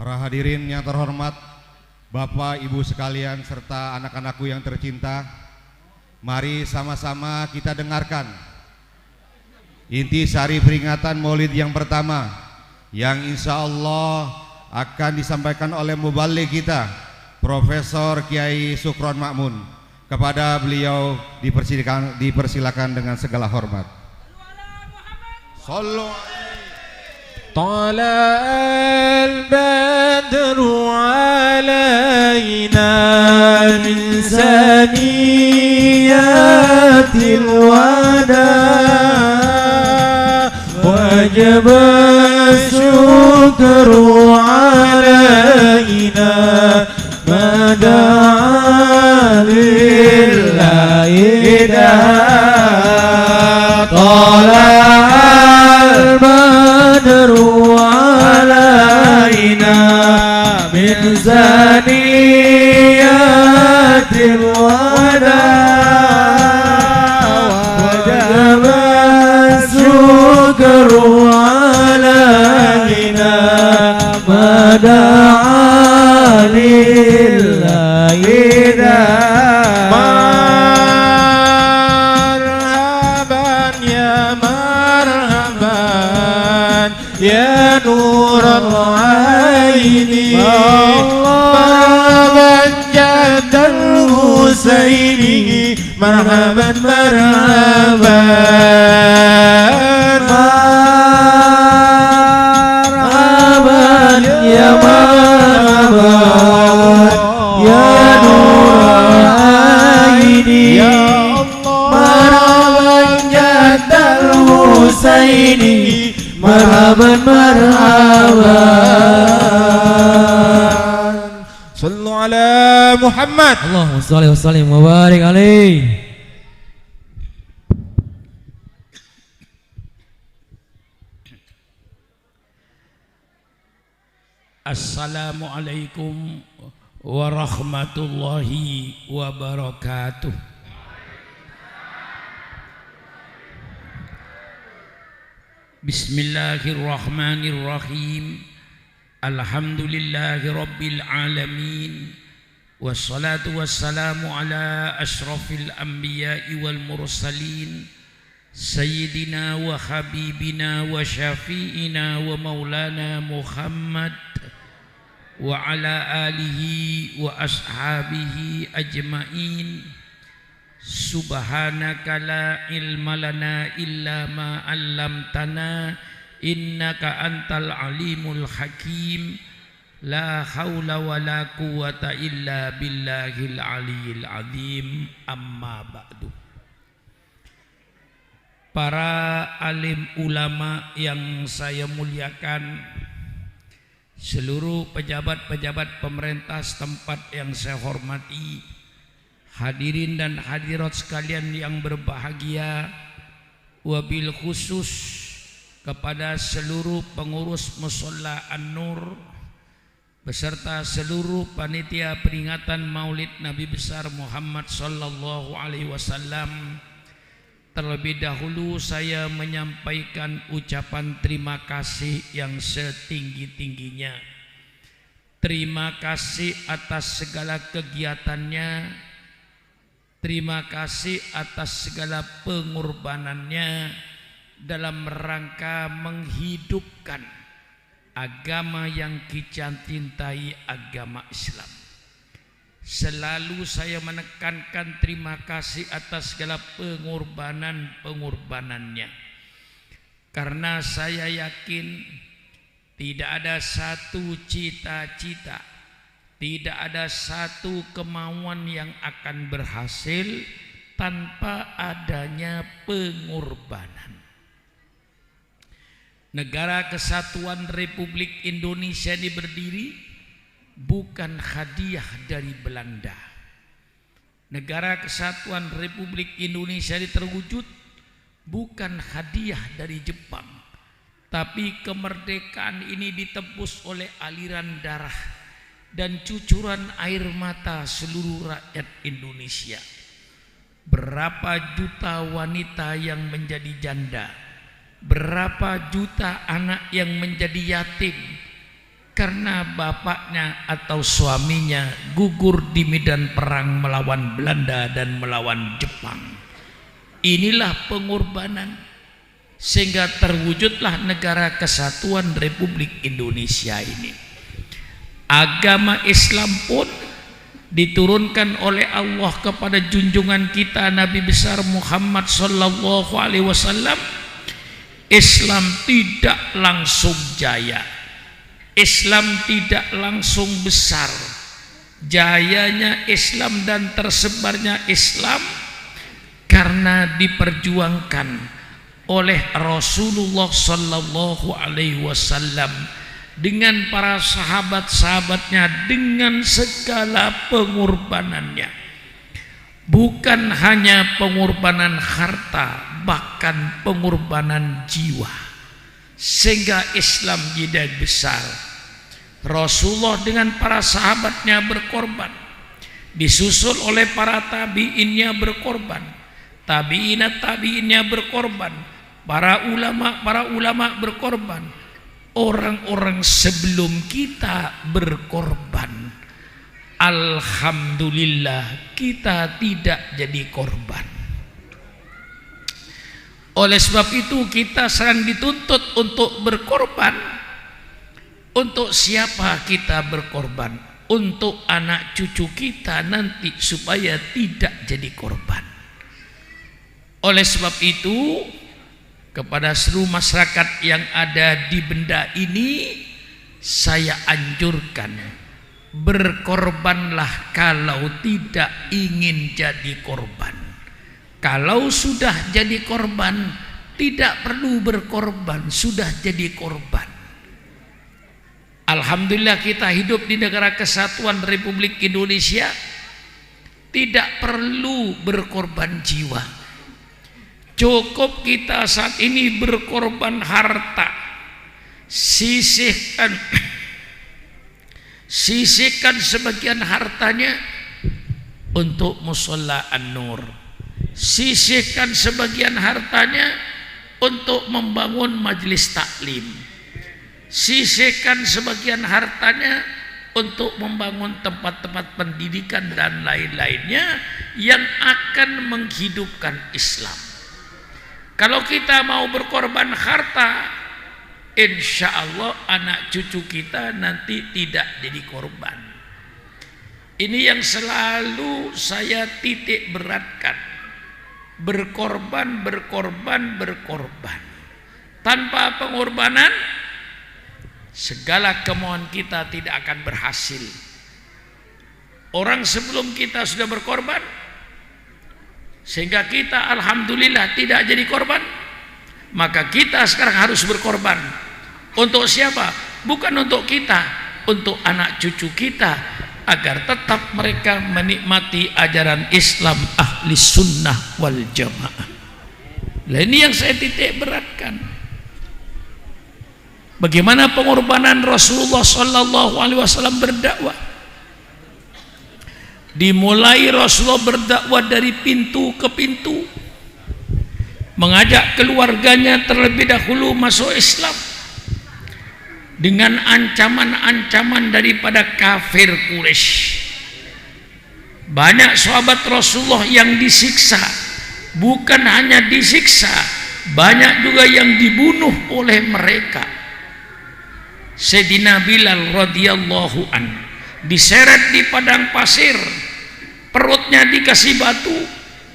Para hadirin yang terhormat, Bapak, Ibu sekalian, serta anak-anakku yang tercinta, mari sama-sama kita dengarkan inti sari peringatan Maulid yang pertama yang insya Allah akan disampaikan oleh mubaligh kita, Profesor Kiai Sukron Makmun. Kepada beliau dipersilakan dengan segala hormat. Sallu طلع البدر علينا من ثنيات الوداع وجب الشكر علينا ما دعا لله طلع البدر علينا من ثنيات الوداع وجب الشكر علينا ما دعا لله يا نور العين مرحبا جد الحسين مرحبا مرحبا مرحبا يا مرحبا يا نور العين مرحبا جد الحسين مرحبا مرحبا صلوا على محمد اللهم صل وسلم وبارك عليه. Assalamualaikum warahmatullahi wabarakatuh. Bismillahirrahmanirrahim. Alhamdulillahi rabbil alamin. Wassalatu wassalamu ala ashrafil anbiya'i wal mursalin Sayyidina wa habibina wa syafi'ina wa maulana Muhammad wa ala alihi wa ashabihi ajma'in. Subhanaka la ilma lana illa ma 'allamtana innaka antal alimul hakim. La haula wa la quwwata illa billahil aliyil azim. Amma ba'du. Para alim ulama yang saya muliakan, seluruh pejabat-pejabat pemerintah setempat yang saya hormati, hadirin dan hadirat sekalian yang berbahagia, wabil khusus kepada seluruh pengurus Musholla An-Nur beserta seluruh panitia peringatan Maulid Nabi besar Muhammad sallallahu alaihi wasallam. Terlebih dahulu saya menyampaikan ucapan terima kasih yang setinggi-tingginya. Terima kasih atas segala kegiatannya. Terima kasih atas segala pengorbanannya dalam rangka menghidupkan agama yang kita cintai, agama Islam. Selalu saya menekankan terima kasih atas segala pengorbanannya, karena saya yakin tidak ada satu cita-cita, tidak ada satu kemauan yang akan berhasil tanpa adanya pengorbanan. Negara Kesatuan Republik Indonesia ini berdiri bukan hadiah dari Belanda. Negara Kesatuan Republik Indonesia ini terwujud bukan hadiah dari Jepang, tapi kemerdekaan ini ditebus oleh aliran darah dan cucuran air mata seluruh rakyat Indonesia. Berapa juta wanita yang menjadi janda, berapa juta anak yang menjadi yatim, karena bapaknya atau suaminya gugur di medan perang melawan Belanda dan melawan Jepang. Inilah pengorbanan sehingga terwujudlah negara kesatuan Republik Indonesia ini. Agama Islam pun diturunkan oleh Allah kepada junjungan kita Nabi besar Muhammad sallallahu alaihi wasallam. Islam tidak langsung jaya, Islam tidak langsung besar. Jayanya Islam dan tersebarnya Islam karena diperjuangkan oleh Rasulullah sallallahu alaihi wasallam dengan para sahabat-sahabatnya dengan segala pengorbanannya. Bukan hanya pengorbanan harta, bahkan pengorbanan jiwa, sehingga Islam jadi besar. Rasulullah dengan para sahabatnya berkorban, disusul oleh para tabi'innya berkorban, tabi'innya berkorban, para ulama berkorban, orang-orang sebelum kita berkorban. Alhamdulillah kita tidak jadi korban. Oleh sebab itu kita sering dituntut untuk berkorban. Untuk siapa kita berkorban? Untuk anak cucu kita nanti supaya tidak jadi korban. Oleh sebab itu kepada seluruh masyarakat yang ada di benda ini saya anjurkan, berkorbanlah kalau tidak ingin jadi korban. Kalau sudah jadi korban, tidak perlu berkorban, sudah jadi korban. Alhamdulillah kita hidup di negara kesatuan Republik Indonesia, tidak perlu berkorban jiwa. Cukup kita saat ini berkorban harta, sisihkan sebagian hartanya untuk musholla An-Nur, sisihkan sebagian hartanya untuk membangun majelis taklim, sisihkan sebagian hartanya untuk membangun tempat-tempat pendidikan dan lain-lainnya yang akan menghidupkan Islam. Kalau kita mau berkorban harta, insya Allah anak cucu kita nanti tidak jadi korban. Ini yang selalu saya titik beratkan. Berkorban. Tanpa pengorbanan, segala kemauan kita tidak akan berhasil. Orang sebelum kita sudah berkorban, sehingga kita alhamdulillah tidak jadi korban, maka kita sekarang harus berkorban. Untuk siapa? Bukan untuk kita, untuk anak cucu kita, agar tetap mereka menikmati ajaran Islam ahli sunnah wal jamaah. Nah, ini yang saya titik beratkan. Bagaimana pengorbanan Rasulullah sallallahu alaihi wasallam berdakwah. Dimulai Rasulullah berdakwah dari pintu ke pintu, mengajak keluarganya terlebih dahulu masuk Islam dengan ancaman-ancaman daripada kafir Quraisy. Banyak sahabat Rasulullah yang disiksa, bukan hanya disiksa, banyak juga yang dibunuh oleh mereka. Sayyidina Bilal radhiyallahu anhu diseret di padang pasir, perutnya dikasih batu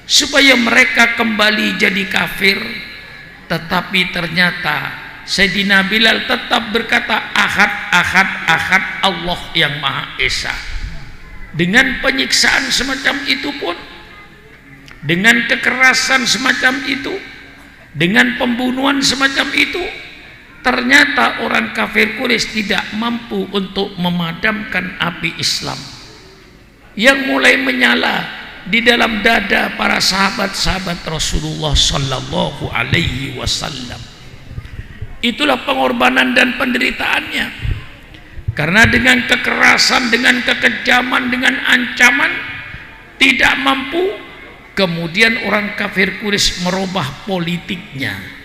supaya mereka kembali jadi kafir. Tetapi ternyata Sayyidina Bilal tetap berkata ahad, ahad, ahad, Allah yang Maha Esa. Dengan penyiksaan semacam itu pun, dengan kekerasan semacam itu, dengan pembunuhan semacam itu, ternyata orang kafir Quraisy tidak mampu untuk memadamkan api Islam yang mulai menyala di dalam dada para sahabat-sahabat Rasulullah sallallahu alaihi wasallam. Itulah pengorbanan dan penderitaannya. Karena dengan kekerasan, dengan kekejaman, dengan ancaman tidak mampu, kemudian orang kafir Quraisy merubah politiknya.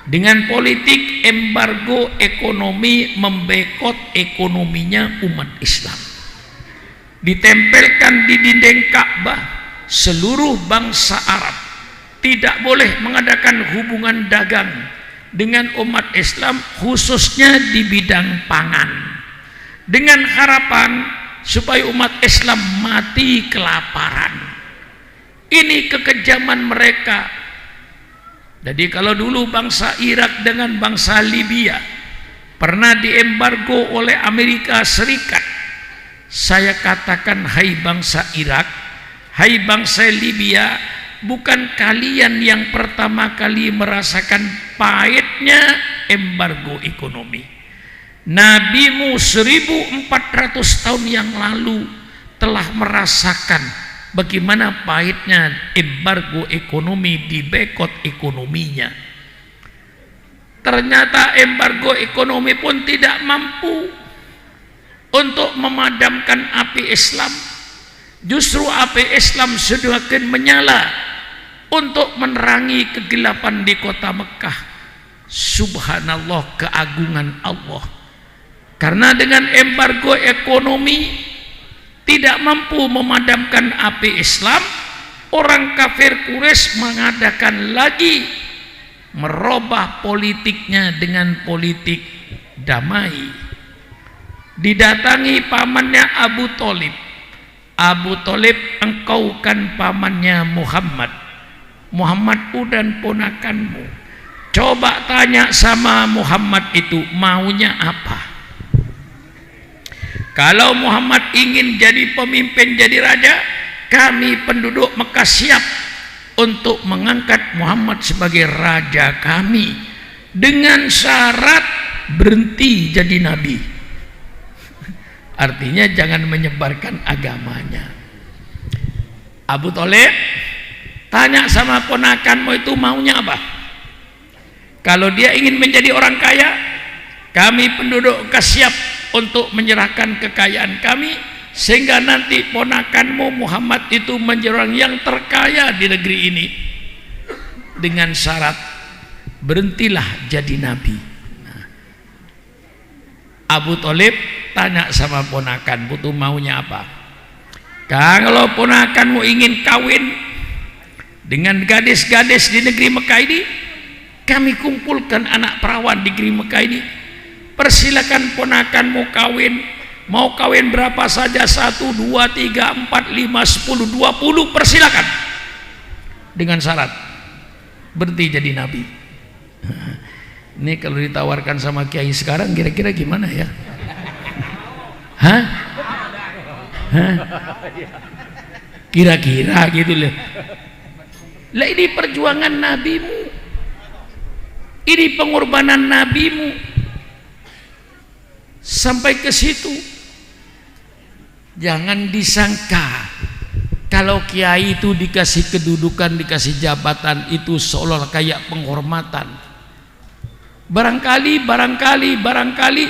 dengan politik embargo ekonomi, membekot ekonominya umat Islam. Ditempelkan di dinding Ka'bah, seluruh bangsa Arab tidak boleh mengadakan hubungan dagang dengan umat Islam, khususnya di bidang pangan, dengan harapan supaya umat Islam mati kelaparan. Ini kekejaman mereka. Jadi kalau dulu bangsa Irak dengan bangsa Libya pernah diembargo oleh Amerika Serikat, saya katakan, hai bangsa Irak, hai bangsa Libya, bukan kalian yang pertama kali merasakan pahitnya embargo ekonomi. Nabimu 1400 tahun yang lalu telah merasakan bagaimana pahitnya embargo ekonomi, dibekot ekonominya. Ternyata embargo ekonomi pun tidak mampu untuk memadamkan api Islam. Justru api Islam semakin menyala untuk menerangi kegelapan di kota Mekah. Subhanallah, keagungan Allah. Karena dengan embargo ekonomi tidak mampu memadamkan api Islam, orang kafir Quraisy mengadakan lagi, merubah politiknya dengan politik damai. Didatangi pamannya Abu Thalib. Abu Thalib, engkau kan pamannya Muhammad. Muhammad dan ponakanmu. Coba tanya sama Muhammad itu maunya apa. Kalau Muhammad ingin jadi pemimpin, jadi raja, kami penduduk Mekah siap untuk mengangkat Muhammad sebagai raja kami, dengan syarat berhenti jadi nabi. Artinya jangan menyebarkan agamanya. Abu Thalib tanya sama ponakanmu itu maunya apa. Kalau dia ingin menjadi orang kaya, kami penduduk siap untuk menyerahkan kekayaan kami, sehingga nanti ponakanmu Muhammad itu menjadi orang yang terkaya di negeri ini, dengan syarat berhentilah jadi nabi. Abu Thalib tanya sama ponakan, butuh maunya apa? Kalau ponakanmu ingin kawin dengan gadis-gadis di negeri Mekah ini, kami kumpulkan anak perawan di negeri Mekah ini, persilakan ponakanmu kawin. Mau kawin berapa saja, 1, 2, 3, 4, 5, 10, 20, persilakan, dengan syarat berhenti jadi nabi. Ini kalau ditawarkan sama kiai sekarang kira-kira gimana ya? Hah? Kira-kira gitu loh. Lah ini perjuangan nabimu, ini pengorbanan nabimu, sampai ke situ. Jangan disangka kalau kiai itu dikasih kedudukan, dikasih jabatan itu seolah kayak penghormatan. Barangkali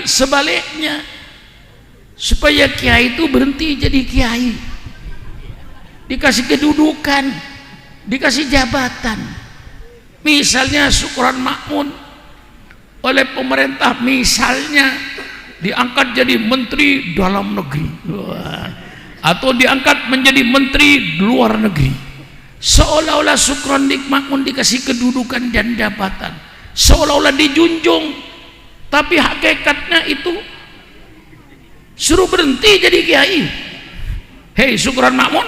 sebaliknya, supaya kiai itu berhenti jadi kiai, dikasih kedudukan, dikasih jabatan. Misalnya syukuran makmun oleh pemerintah, misalnya diangkat jadi menteri dalam negeri, atau diangkat menjadi menteri luar negeri, seolah-olah syukuran makmun dikasih kedudukan dan jabatan, seolah-olah dijunjung, tapi hakikatnya itu suruh berhenti jadi kiai. Hei syukuran makmun,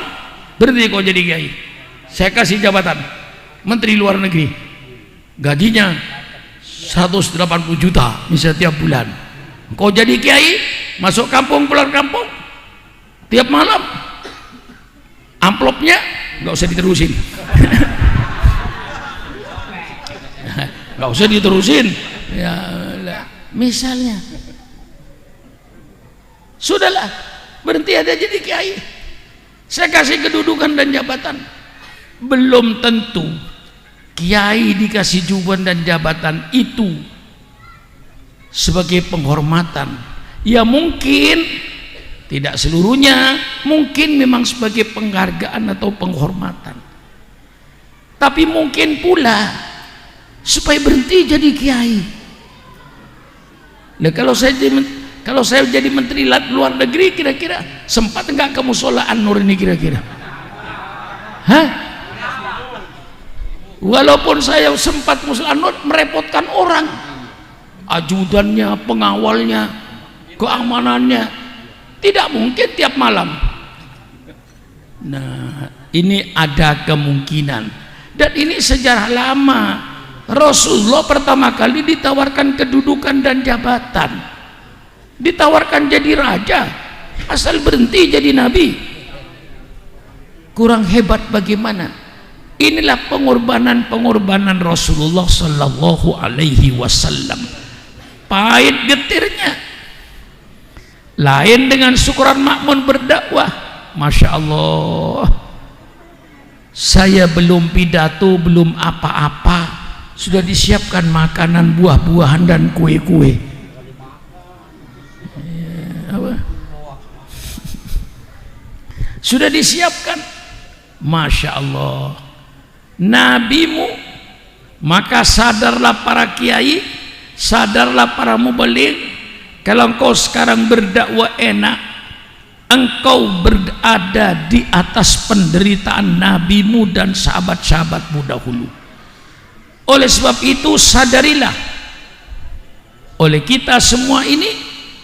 berhenti kau jadi kiai, saya kasih jabatan menteri luar negeri, gajinya 180 juta misalnya tiap bulan. Kau jadi kiai, masuk kampung pulang kampung tiap malam, amplopnya nggak usah diterusin. Nggak usah diterusin ya, misalnya sudahlah, berhenti aja jadi kiai, saya kasih kedudukan dan jabatan. Belum tentu kiai dikasih jabatan dan jabatan itu sebagai penghormatan. Ya mungkin tidak seluruhnya, mungkin memang sebagai penghargaan atau penghormatan, tapi mungkin pula supaya berhenti jadi kiai. Nah, kalau saya jadi menteri luar negeri, kira-kira sempat enggak ke musola An-Nur ini kira-kira? Hah? Walaupun saya sempat musola An-Nur, merepotkan orang, ajudannya, pengawalnya, keamanannya, tidak mungkin tiap malam. Nah, ini ada kemungkinan, dan ini sejarah lama. Rasulullah pertama kali ditawarkan kedudukan dan jabatan, ditawarkan jadi raja, asal berhenti jadi nabi. Kurang hebat bagaimana? Inilah pengorbanan Rasulullah Sallallahu Alaihi Wasallam. Pahit getirnya, lain dengan Syukran Makmun berdakwah. Masya Allah, saya belum pidato, belum apa-apa, sudah disiapkan makanan, buah-buahan dan kue-kue. Sudah disiapkan. Masya Allah, nabimu. Maka sadarlah para kiai, sadarlah para mubaligh, kalau engkau sekarang berdakwah enak, engkau berada di atas penderitaan nabimu dan sahabat-sahabatmu dahulu. Oleh sebab itu sadarilah, oleh kita semua ini,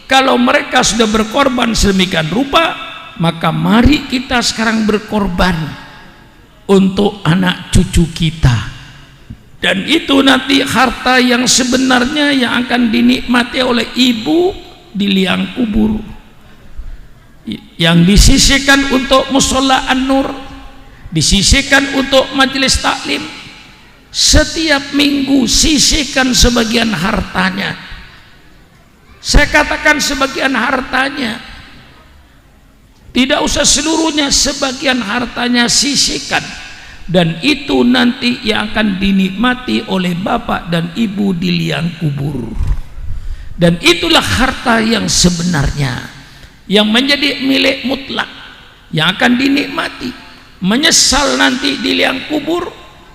kalau mereka sudah berkorban sedemikian rupa, maka mari kita sekarang berkorban untuk anak cucu kita. Dan itu nanti harta yang sebenarnya yang akan dinikmati oleh ibu di liang kubur, yang disisihkan untuk musola An-Nur, disisihkan untuk majelis taklim. Setiap minggu sisihkan sebagian hartanya. Saya katakan sebagian hartanya, tidak usah seluruhnya, sebagian hartanya sisihkan. Dan itu nanti yang akan dinikmati oleh bapak dan ibu di liang kubur. Dan itulah harta yang sebenarnya, yang menjadi milik mutlak, yang akan dinikmati. Menyesal nanti di liang kubur,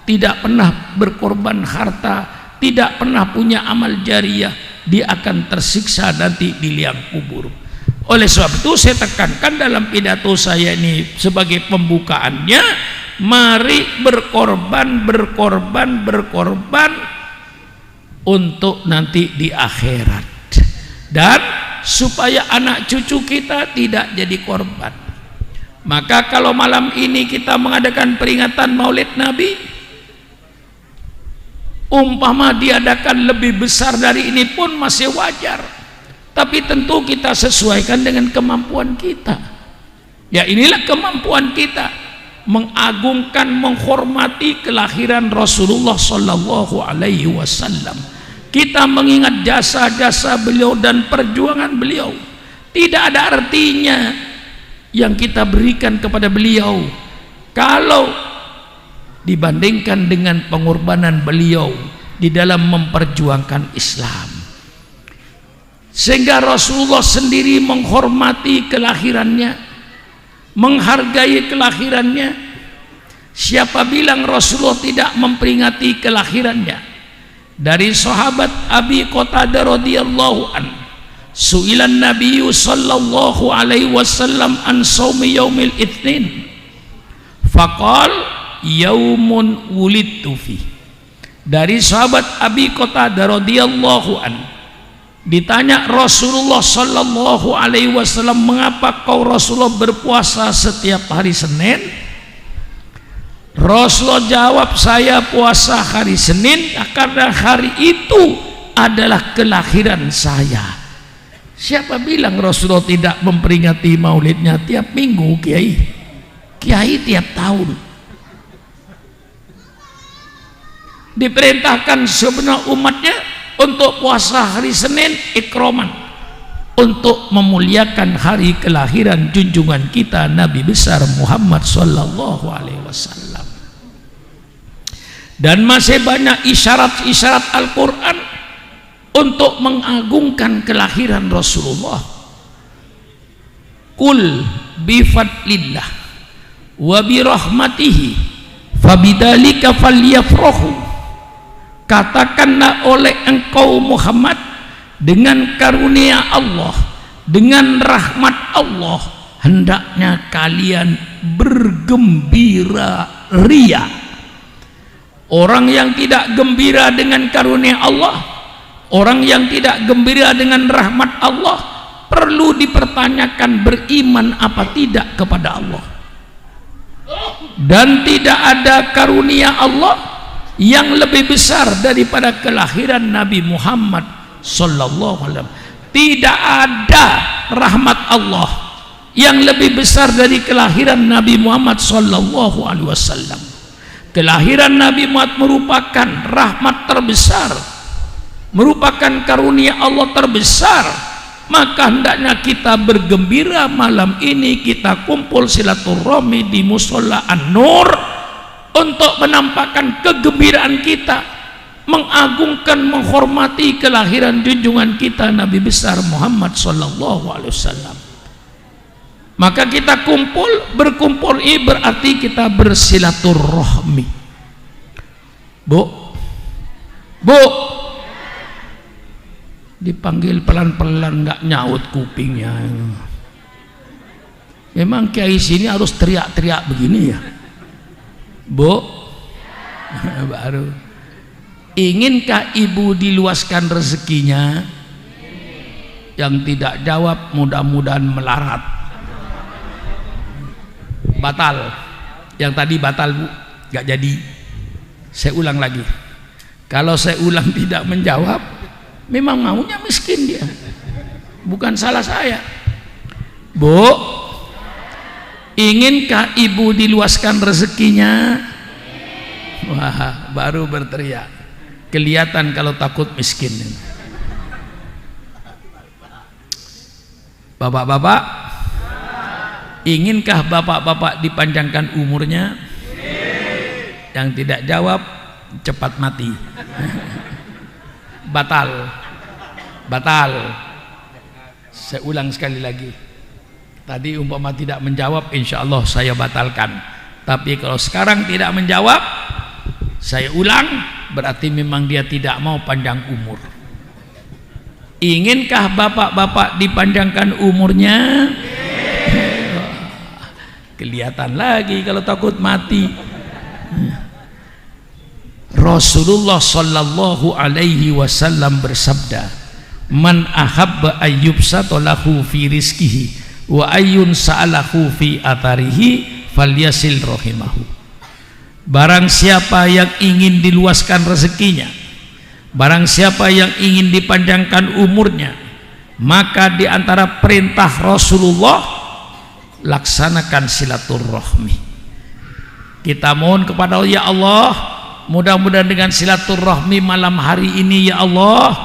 tidak pernah berkorban harta, tidak pernah punya amal jariah, dia akan tersiksa nanti di liang kubur. Oleh sebab itu saya tekankan dalam pidato saya ini sebagai pembukaannya, mari berkorban untuk nanti di akhirat, dan supaya anak cucu kita tidak jadi korban. Maka kalau malam ini kita mengadakan peringatan Maulid Nabi, umpama diadakan lebih besar dari ini pun masih wajar, tapi tentu kita sesuaikan dengan kemampuan kita. Ya, inilah kemampuan kita, mengagungkan, menghormati kelahiran Rasulullah Sallallahu Alaihi Wasallam. Kita mengingat jasa-jasa beliau dan perjuangan beliau. Tidak ada artinya yang kita berikan kepada beliau kalau dibandingkan dengan pengorbanan beliau di dalam memperjuangkan Islam. Sehingga Rasulullah sendiri menghormati kelahirannya, menghargai kelahirannya. Siapa bilang Rasulullah tidak memperingati kelahirannya? Dari sahabat Abi Qatadah radhiyallahu an, su'ilan Nabi sallallahu alaihi wasallam an shaumi yaumil itsnin, faqal yaumun wulidtu fi. Dari sahabat Abi Qatadah radhiyallahu an, ditanya Rasulullah sallallahu alaihi wasallam, mengapa kau Rasulullah berpuasa setiap hari Senin? Rasulullah jawab, saya puasa hari Senin karena hari itu adalah kelahiran saya. Siapa bilang Rasulullah tidak memperingati maulidnya tiap minggu, Kiai? Kiai tiap tahun. Diperintahkan sebenarnya umatnya untuk puasa hari Senin ikroman, untuk memuliakan hari kelahiran junjungan kita Nabi besar Muhammad sallallahu alaihi wasallam. Dan masih banyak isyarat-isyarat Al-Quran untuk mengagungkan kelahiran Rasulullah. Qul bifadlillah wa birahmatihi fabidzalika falyafrahu. katakanlah oleh engkau Muhammad, dengan karunia Allah, dengan rahmat Allah, hendaknya kalian bergembira ria. Orang yang tidak gembira dengan karunia Allah, orang yang tidak gembira dengan rahmat Allah, perlu dipertanyakan beriman apa tidak kepada Allah. Dan tidak ada karunia Allah yang lebih besar daripada kelahiran Nabi Muhammad sallallahu alaihi wasallam. Tidak ada rahmat Allah yang lebih besar dari kelahiran Nabi Muhammad sallallahu alaihi wasallam. Kelahiran Nabi Muhammad merupakan rahmat terbesar, merupakan karunia Allah terbesar. Maka hendaknya kita bergembira malam ini, kita kumpul silaturahmi di Mushola An-Nur untuk menampakkan kegembiraan kita, mengagungkan, menghormati kelahiran junjungan kita Nabi besar Muhammad sallallahu alaihi wasallam. Maka kita berkumpul ini berarti kita bersilaturahmi. Bu, dipanggil pelan-pelan nggak nyaut kupingnya. Memang kiai sini harus teriak-teriak begini ya, Bu? Baru. Iginkah ibu diluaskan rezekinya? Yang tidak jawab mudah-mudahan melarat. Batal. Yang tadi batal, Bu, nggak jadi. Saya ulang lagi. Kalau saya ulang tidak menjawab, memang maunya miskin dia, bukan salah saya. Bu, inginkah ibu diluaskan rezekinya? Wah, baru berteriak. Kelihatan kalau takut miskin. Bapak-bapak, inginkah bapak-bapak dipanjangkan umurnya? Yang tidak jawab cepat mati. Batal. Saya ulang sekali lagi. Tadi umpama tidak menjawab, insya Allah saya batalkan. Tapi kalau sekarang tidak menjawab, saya ulang, berarti memang dia tidak mau panjang umur. Inginkah bapak-bapak dipanjangkan umurnya? Kelihatan lagi kalau takut mati. Rasulullah sallallahu alaihi wasallam bersabda, man ahabba ayyubsata lahu fi rizkihi wa ayyun sa'alahu fi atharihi falyasil rahimahu. Barang siapa yang ingin diluaskan rezekinya, barang siapa yang ingin dipanjangkan umurnya, maka di antara perintah Rasulullah, laksanakan silaturahmi. Kita mohon kepada Allah, ya Allah, mudah-mudahan dengan silaturahmi malam hari ini, ya Allah,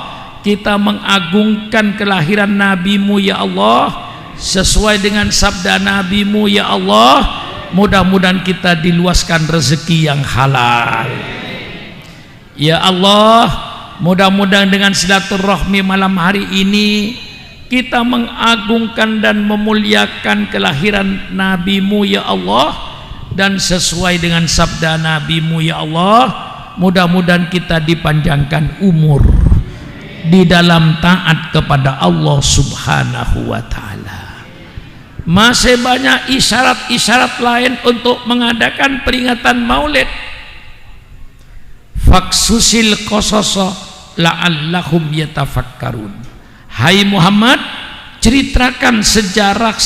kita mengagungkan kelahiran Nabi-Mu, ya Allah, sesuai dengan sabda Nabi-Mu, ya Allah. Mudah-mudahan kita diluaskan rezeki yang halal, ya Allah. Mudah-mudahan dengan silaturahmi malam hari ini kita mengagungkan dan memuliakan kelahiran Nabi-Mu, ya Allah, dan sesuai dengan sabda Nabi-Mu, ya Allah. Mudah-mudahan kita dipanjangkan umur di dalam taat kepada Allah Subhanahu wa ta'ala. Masih banyak isyarat-isyarat lain untuk mengadakan peringatan Maulid. Faksusil qasasa la'allahum yatafakkarun. Hai Muhammad, ceritakan sejarah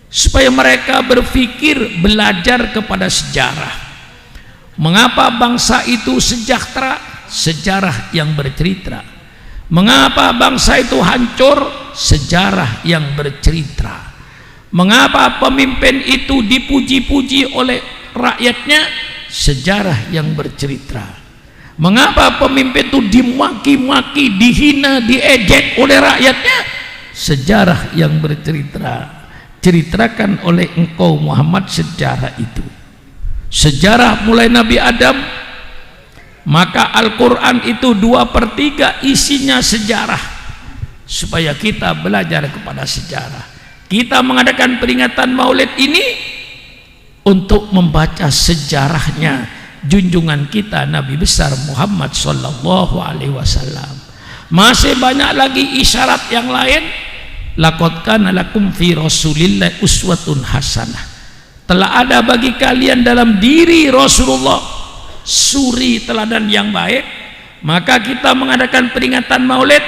supaya mereka berpikir, belajar kepada sejarah. Mengapa bangsa itu sejahtera? Sejarah yang bercerita. Mengapa bangsa itu hancur? Sejarah yang bercerita. Mengapa pemimpin itu dipuji-puji oleh rakyatnya? Sejarah yang bercerita. Mengapa pemimpin itu dimaki-maki, dihina, diejek oleh rakyatnya? Sejarah yang bercerita. Ceritakan oleh engkau Muhammad sejarah itu. Sejarah mulai Nabi Adam. Maka Al-Quran itu 2/3 isinya sejarah, supaya kita belajar kepada sejarah. Kita mengadakan peringatan Maulid ini untuk membaca sejarahnya junjungan kita Nabi besar Muhammad sallallahu alaihi wasallam. Masih banyak lagi isyarat yang lain. Laqad kana lakum fi Rasulillah uswatun hasanah. Telah ada bagi kalian dalam diri Rasulullah suri teladan yang baik. Maka kita mengadakan peringatan Maulid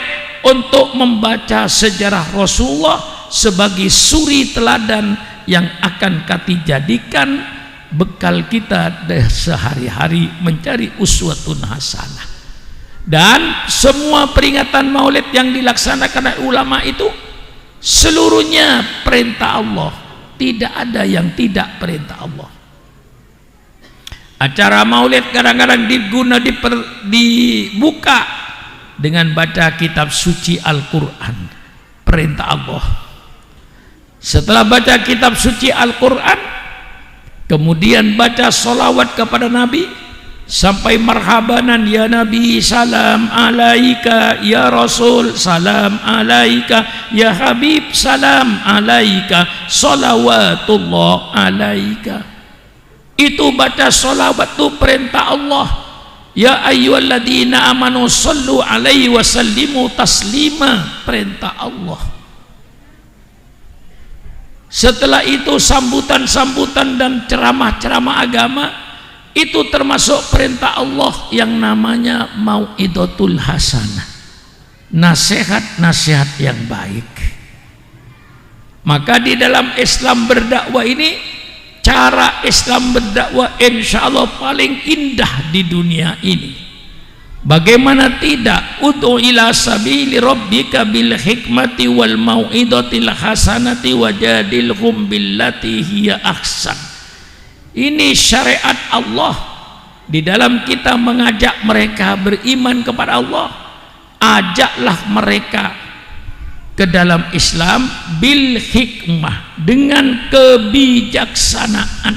untuk membaca sejarah Rasulullah sebagai suri teladan yang akan kita jadikan bekal kita sehari-hari mencari uswatun hasanah. Dan semua peringatan Maulid yang dilaksanakan oleh ulama itu seluruhnya perintah Allah, tidak ada yang tidak perintah Allah. Acara Maulid kadang-kadang dibuka dengan baca kitab suci Al-Quran, perintah Allah. Setelah baca kitab suci Al-Quran, kemudian baca sholawat kepada Nabi sampai marhabanan ya Nabi, salam alaika ya Rasul, salam alaika ya Habib, salam alaika, sholawatullah alaika. Itu baca sholawat itu perintah Allah. Ya ayyuhalladzina amanu sallu alaihi wasallimu taslima, perintah Allah. Setelah itu sambutan-sambutan dan ceramah-ceramah agama itu termasuk perintah Allah yang namanya mau'idatul hasanah, nasihat-nasihat yang baik. Maka di dalam Islam berdakwah ini, cara Islam berdakwah insya Allah paling indah di dunia ini. Bagaimana tidak, ud'u ila sabili rabbika bil hikmati wal mau'idatil hasanati wajadilhum billati hiya ahsan. Ini syariat Allah di dalam kita mengajak mereka beriman kepada Allah. Ajaklah mereka ke dalam Islam bil hikmah, dengan kebijaksanaan.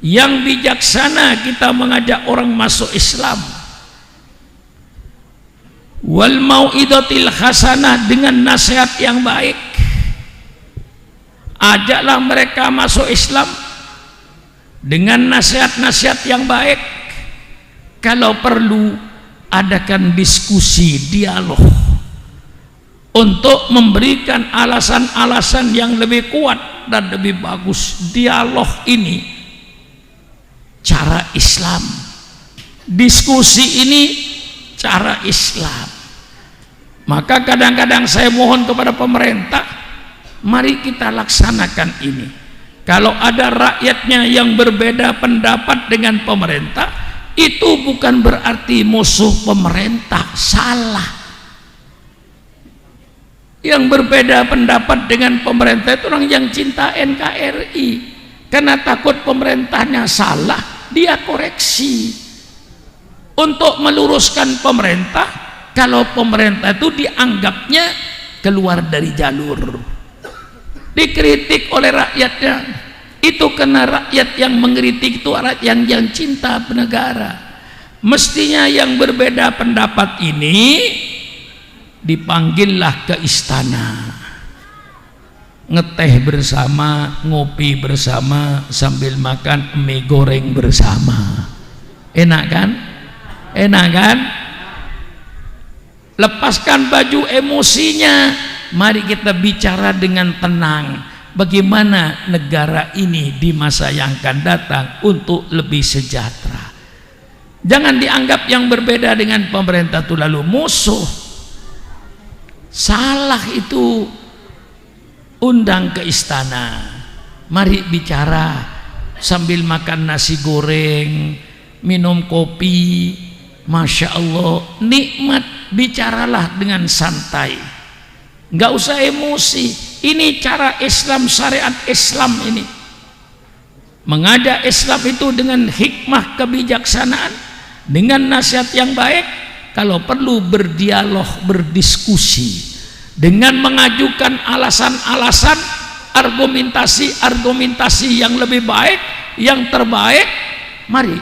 Yang bijaksana kita mengajak orang masuk Islam. Wal mau'idatil hasanah, dengan nasihat yang baik. Ajaklah mereka masuk Islam dengan nasihat-nasihat yang baik. Kalau perlu adakan diskusi, dialog untuk memberikan alasan-alasan yang lebih kuat dan lebih bagus. Dialog ini cara Islam, diskusi ini cara Islam. Maka kadang-kadang saya mohon kepada pemerintah, mari kita laksanakan ini. Kalau ada rakyatnya yang berbeda pendapat dengan pemerintah, itu bukan berarti musuh pemerintah, salah. Yang berbeda pendapat dengan pemerintah itu orang yang cinta NKRI, karena takut pemerintahnya salah, dia koreksi untuk meluruskan pemerintah. Kalau pemerintah itu dianggapnya keluar dari jalur, dikritik oleh rakyatnya, itu karena rakyat yang mengkritik itu rakyat yang cinta negara. Mestinya yang berbeda pendapat ini dipanggillah ke istana, ngeteh bersama, ngopi bersama, sambil makan mie goreng bersama. Enak kan? Enak kan? Lepaskan baju emosinya, mari kita bicara dengan tenang. Bagaimana negara ini di masa yang akan datang untuk lebih sejahtera. Jangan dianggap yang berbeda dengan pemerintah itu lalu musuh. Salah itu. Undang ke istana, mari bicara sambil makan nasi goreng, minum kopi, Masya Allah, nikmat. Bicaralah dengan santai, nggak usah emosi. Ini cara Islam, syariat Islam ini. Mengajak Islam itu dengan hikmah, kebijaksanaan, dengan nasihat yang baik. Kalau perlu berdialog, berdiskusi, dengan mengajukan alasan-alasan, argumentasi yang lebih baik, yang terbaik. Mari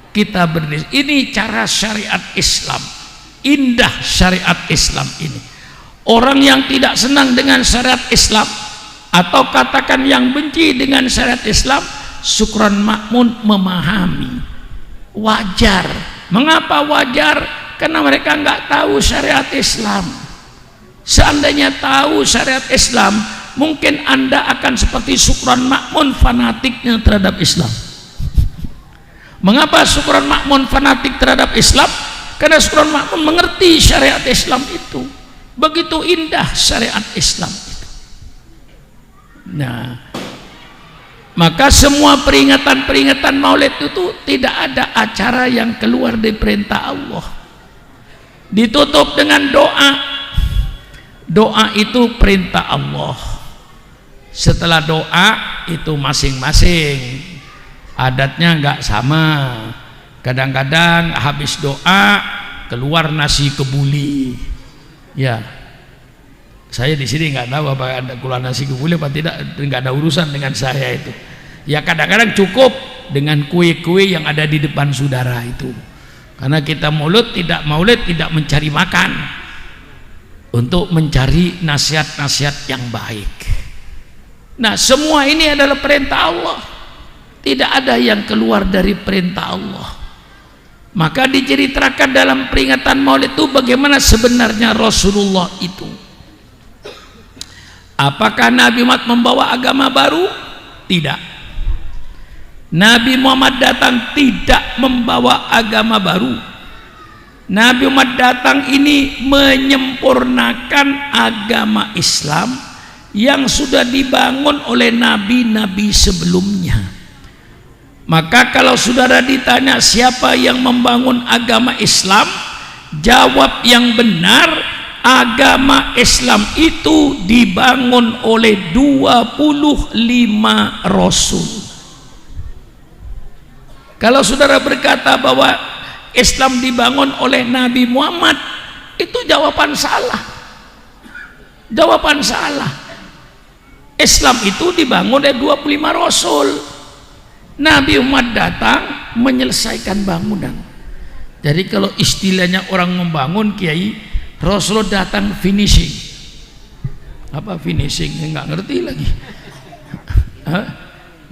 kita berdiskusi. Ini cara syariat Islam. Indah syariat Islam ini. Orang yang tidak senang dengan syariat Islam, atau katakan yang benci dengan syariat Islam, syukran makmun memahami wajar. Mengapa wajar? Karena mereka nggak tahu syariat Islam. Seandainya tahu syariat Islam, mungkin Anda akan seperti Sukron Makmun, fanatiknya terhadap Islam. Mengapa Sukron Makmun fanatik terhadap Islam? Karena Sukron Makmun mengerti syariat Islam itu. Begitu indah syariat Islam itu. Nah, maka semua peringatan-peringatan Maulid itu tidak ada acara yang keluar dari perintah Allah. Ditutup dengan doa. Doa itu perintah Allah. Setelah doa itu masing-masing adatnya nggak sama. Kadang-kadang habis doa keluar nasi kebuli. Ya, saya di sini nggak tahu apa ada keluar nasi kebuli apa tidak, nggak ada urusan dengan saya itu. Ya kadang-kadang cukup dengan kue-kue yang ada di depan saudara itu. Karena kita maulid tidak mencari makan, untuk mencari nasihat-nasihat yang baik. Nah, semua ini adalah perintah Allah. Tidak ada yang keluar dari perintah Allah. Maka diceritakan dalam peringatan Maulid itu bagaimana sebenarnya Rasulullah itu. Apakah Nabi Muhammad membawa agama baru? Tidak. Nabi Muhammad datang tidak membawa agama baru. Nabi Muhammad datang ini menyempurnakan agama Islam yang sudah dibangun oleh nabi-nabi sebelumnya. Maka kalau saudara ditanya siapa yang membangun agama Islam, jawab yang benar, agama Islam itu dibangun oleh 25 Rasul. Kalau saudara berkata bahwa Islam dibangun oleh Nabi Muhammad, itu jawaban salah. Jawaban salah. Islam itu dibangun oleh 25 Rasul. Nabi Muhammad datang menyelesaikan bangunan. Jadi kalau istilahnya orang membangun, Kiai, Rasul datang finishing. Apa finishing? Nggak ngerti lagi.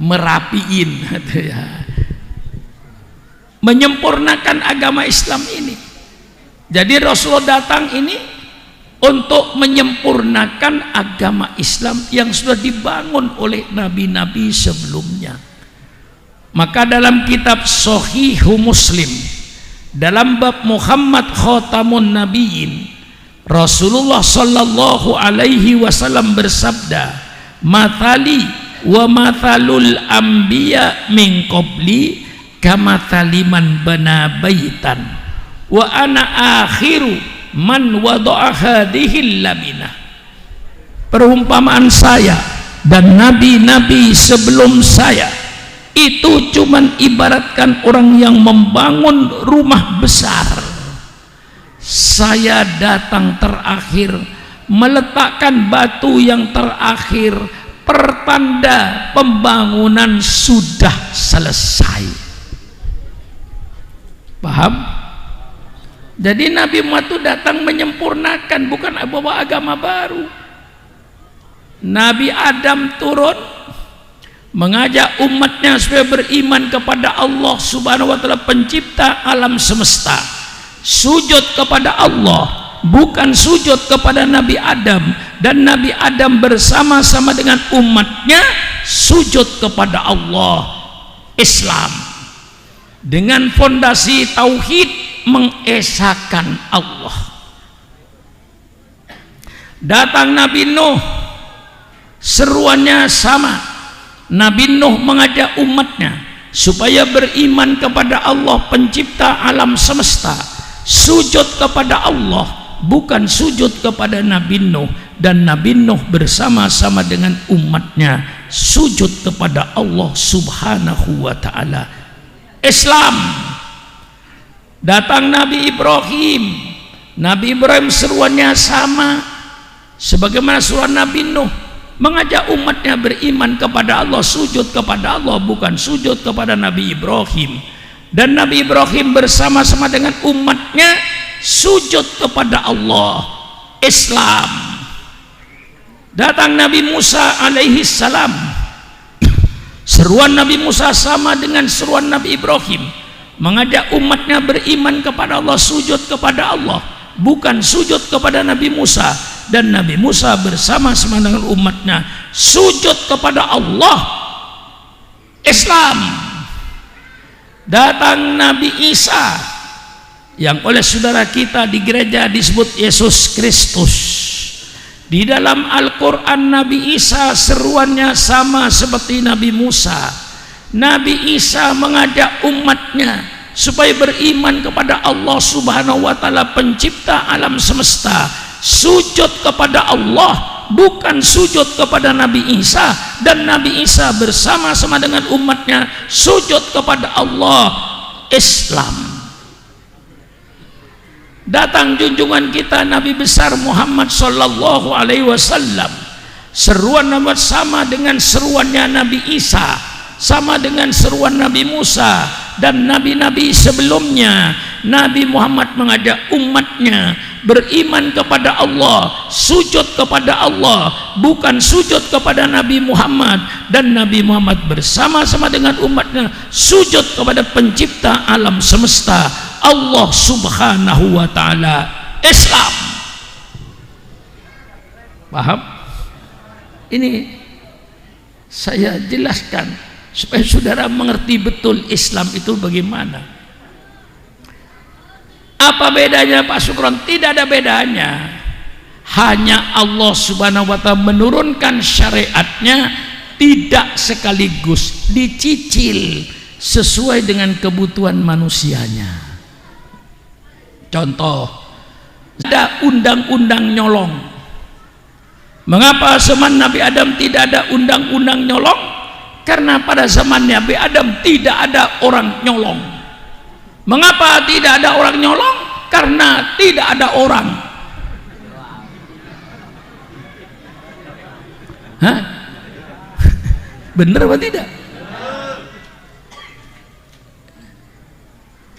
Merapiin, ya. Menyempurnakan agama Islam ini. Jadi Rasulullah datang ini untuk menyempurnakan agama Islam yang sudah dibangun oleh nabi-nabi sebelumnya. Maka dalam kitab Shahihu Muslim, dalam bab Muhammad Khatamun Nabiyyin, Rasulullah sallallahu alaihi wasallam bersabda, "Mathali wa mathalul anbiya min qabli kama taliman bana baitan wa ana akhiru man wada'a hadhil labinah." Perumpamaan saya dan nabi-nabi sebelum saya itu cuman ibaratkan orang yang membangun rumah besar. Saya datang terakhir meletakkan batu yang terakhir, pertanda pembangunan sudah selesai. Paham? Jadi Nabi Muhammad itu datang menyempurnakan, bukan bawa agama baru. Nabi Adam turun mengajak umatnya supaya beriman kepada Allah Subhanahu wa taala, pencipta alam semesta. Sujud kepada Allah, bukan sujud kepada Nabi Adam. Dan Nabi Adam bersama-sama dengan umatnya sujud kepada Allah. Islam dengan fondasi tauhid, mengesahkan Allah. Datang Nabi Nuh, seruannya sama. Nabi Nuh mengajak umatnya supaya beriman kepada Allah pencipta alam semesta, sujud kepada Allah, bukan sujud kepada Nabi Nuh. Dan Nabi Nuh bersama-sama dengan umatnya sujud kepada Allah Subhanahu wa ta'ala. Islam. Datang Nabi Ibrahim. Nabi Ibrahim seruannya sama sebagaimana seruan Nabi Nuh, mengajak umatnya beriman kepada Allah, sujud kepada Allah, bukan sujud kepada Nabi Ibrahim. Dan Nabi Ibrahim bersama-sama dengan umatnya sujud kepada Allah. Islam. Datang Nabi Musa alaihi salam, seruan Nabi Musa sama dengan seruan Nabi Ibrahim, mengajak umatnya beriman kepada Allah, sujud kepada Allah, bukan sujud kepada Nabi Musa. Dan Nabi Musa bersama-sama dengan umatnya sujud kepada Allah, Islam. Datang Nabi Isa yang oleh saudara kita di gereja disebut Yesus Kristus. Di dalam Al-Quran Nabi Isa seruannya sama seperti Nabi Musa. Nabi Isa mengajak umatnya supaya beriman kepada Allah Subhanahu wa Ta'ala, pencipta alam semesta, sujud kepada Allah, bukan sujud kepada Nabi Isa. Dan Nabi Isa bersama-sama dengan umatnya sujud kepada Allah, Islam. Datang junjungan kita Nabi besar Muhammad sallallahu alaihi wasallam, seruan Nabi sama dengan seruannya Nabi Isa, sama dengan seruan Nabi Musa dan nabi-nabi sebelumnya. Nabi Muhammad mengajak umatnya beriman kepada Allah, sujud kepada Allah, bukan sujud kepada Nabi Muhammad. Dan Nabi Muhammad bersama-sama dengan umatnya sujud kepada pencipta alam semesta, Allah Subhanahu wa Ta'ala, Islam. Paham? Ini saya jelaskan supaya saudara mengerti betul Islam itu bagaimana. Apa bedanya Pak Sukron? Tidak ada bedanya, hanya Allah Subhanahu wa Ta'ala menurunkan syariatnya tidak sekaligus, dicicil sesuai dengan kebutuhan manusianya. Contoh, ada undang-undang nyolong. Mengapa zaman Nabi Adam tidak ada undang-undang nyolong? Karena pada zaman Nabi Adam tidak ada orang nyolong. Mengapa tidak ada orang nyolong? Karena tidak ada orang. Hah? Benar apa tidak?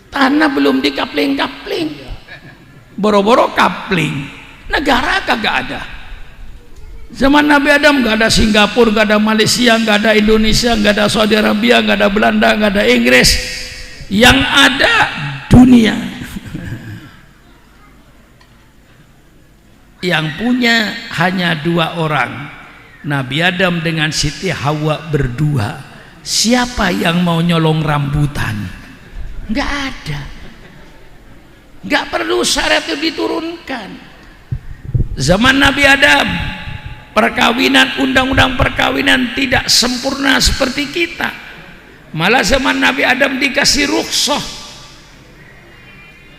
Tanah belum dikapling-kapling, boro-boro kapling, negara kagak ada. Zaman Nabi Adam gak ada Singapura, gak ada Malaysia, gak ada Indonesia, gak ada Saudi Arabia, gak ada Belanda, gak ada Inggris. Yang ada dunia. Yang punya hanya dua orang, Nabi Adam dengan Siti Hawa berdua. Siapa yang mau nyolong rambutan? Nggak ada. Nggak perlu syarat itu diturunkan. Zaman Nabi Adam, perkawinan, undang-undang perkawinan tidak sempurna seperti kita. Malah zaman Nabi Adam dikasih rukhsah,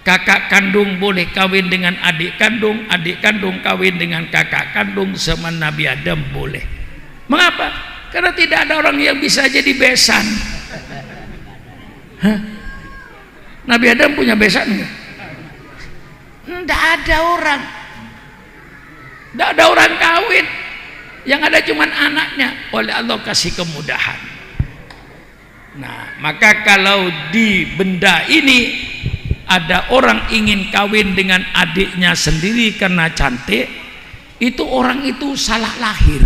kakak kandung boleh kawin dengan adik kandung kawin dengan kakak kandung. Zaman Nabi Adam boleh. Mengapa? Karena tidak ada orang yang bisa jadi besan. Hah? Nabi Adam punya besan enggak? Tidak ada orang. Tidak ada orang kawin. Yang ada cuman anaknya. Oleh Allah kasih kemudahan. Nah, maka kalau di benda ini ada orang ingin kawin dengan adiknya sendiri karena cantik, itu orang itu salah lahir.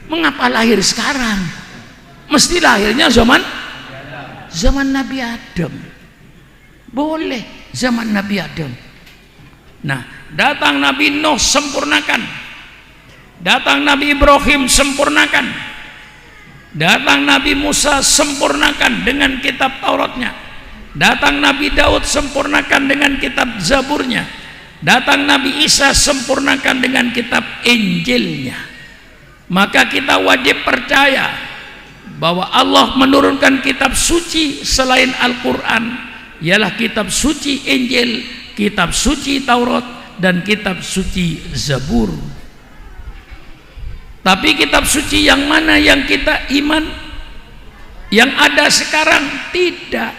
Mengapa lahir sekarang? Mesti lahirnya zaman Nabi Adam. Boleh zaman Nabi Adam. Nah, datang Nabi Nuh, sempurnakan. Datang Nabi Ibrahim, sempurnakan. Datang Nabi Musa, sempurnakan dengan kitab Tauratnya. Datang Nabi Daud, sempurnakan dengan kitab Zaburnya. Datang Nabi Isa, sempurnakan dengan kitab Injilnya. Maka kita wajib percaya bahwa Allah menurunkan kitab suci selain Al-Quran, ialah kitab suci Injil, kitab suci Taurat, dan kitab suci Zabur. Tapi kitab suci yang mana yang kita iman? Yang ada sekarang? Tidak.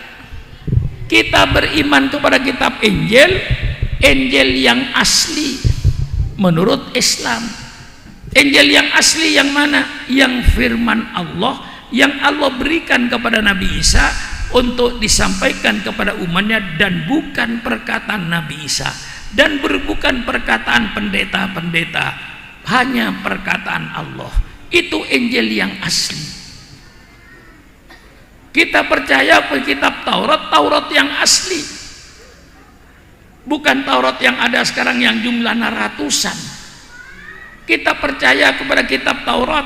Kita beriman kepada kitab Injil, Injil yang asli menurut Islam. Injil yang asli yang mana? Yang firman Allah, yang Allah berikan kepada Nabi Isa untuk disampaikan kepada umatnya, dan bukan perkataan Nabi Isa, dan bukan perkataan pendeta-pendeta, hanya perkataan Allah. Itu Injil yang asli. Kita percaya pada kitab Taurat, Taurat yang asli, bukan Taurat yang ada sekarang yang jumlahnya ratusan. Kita percaya kepada kitab Taurat.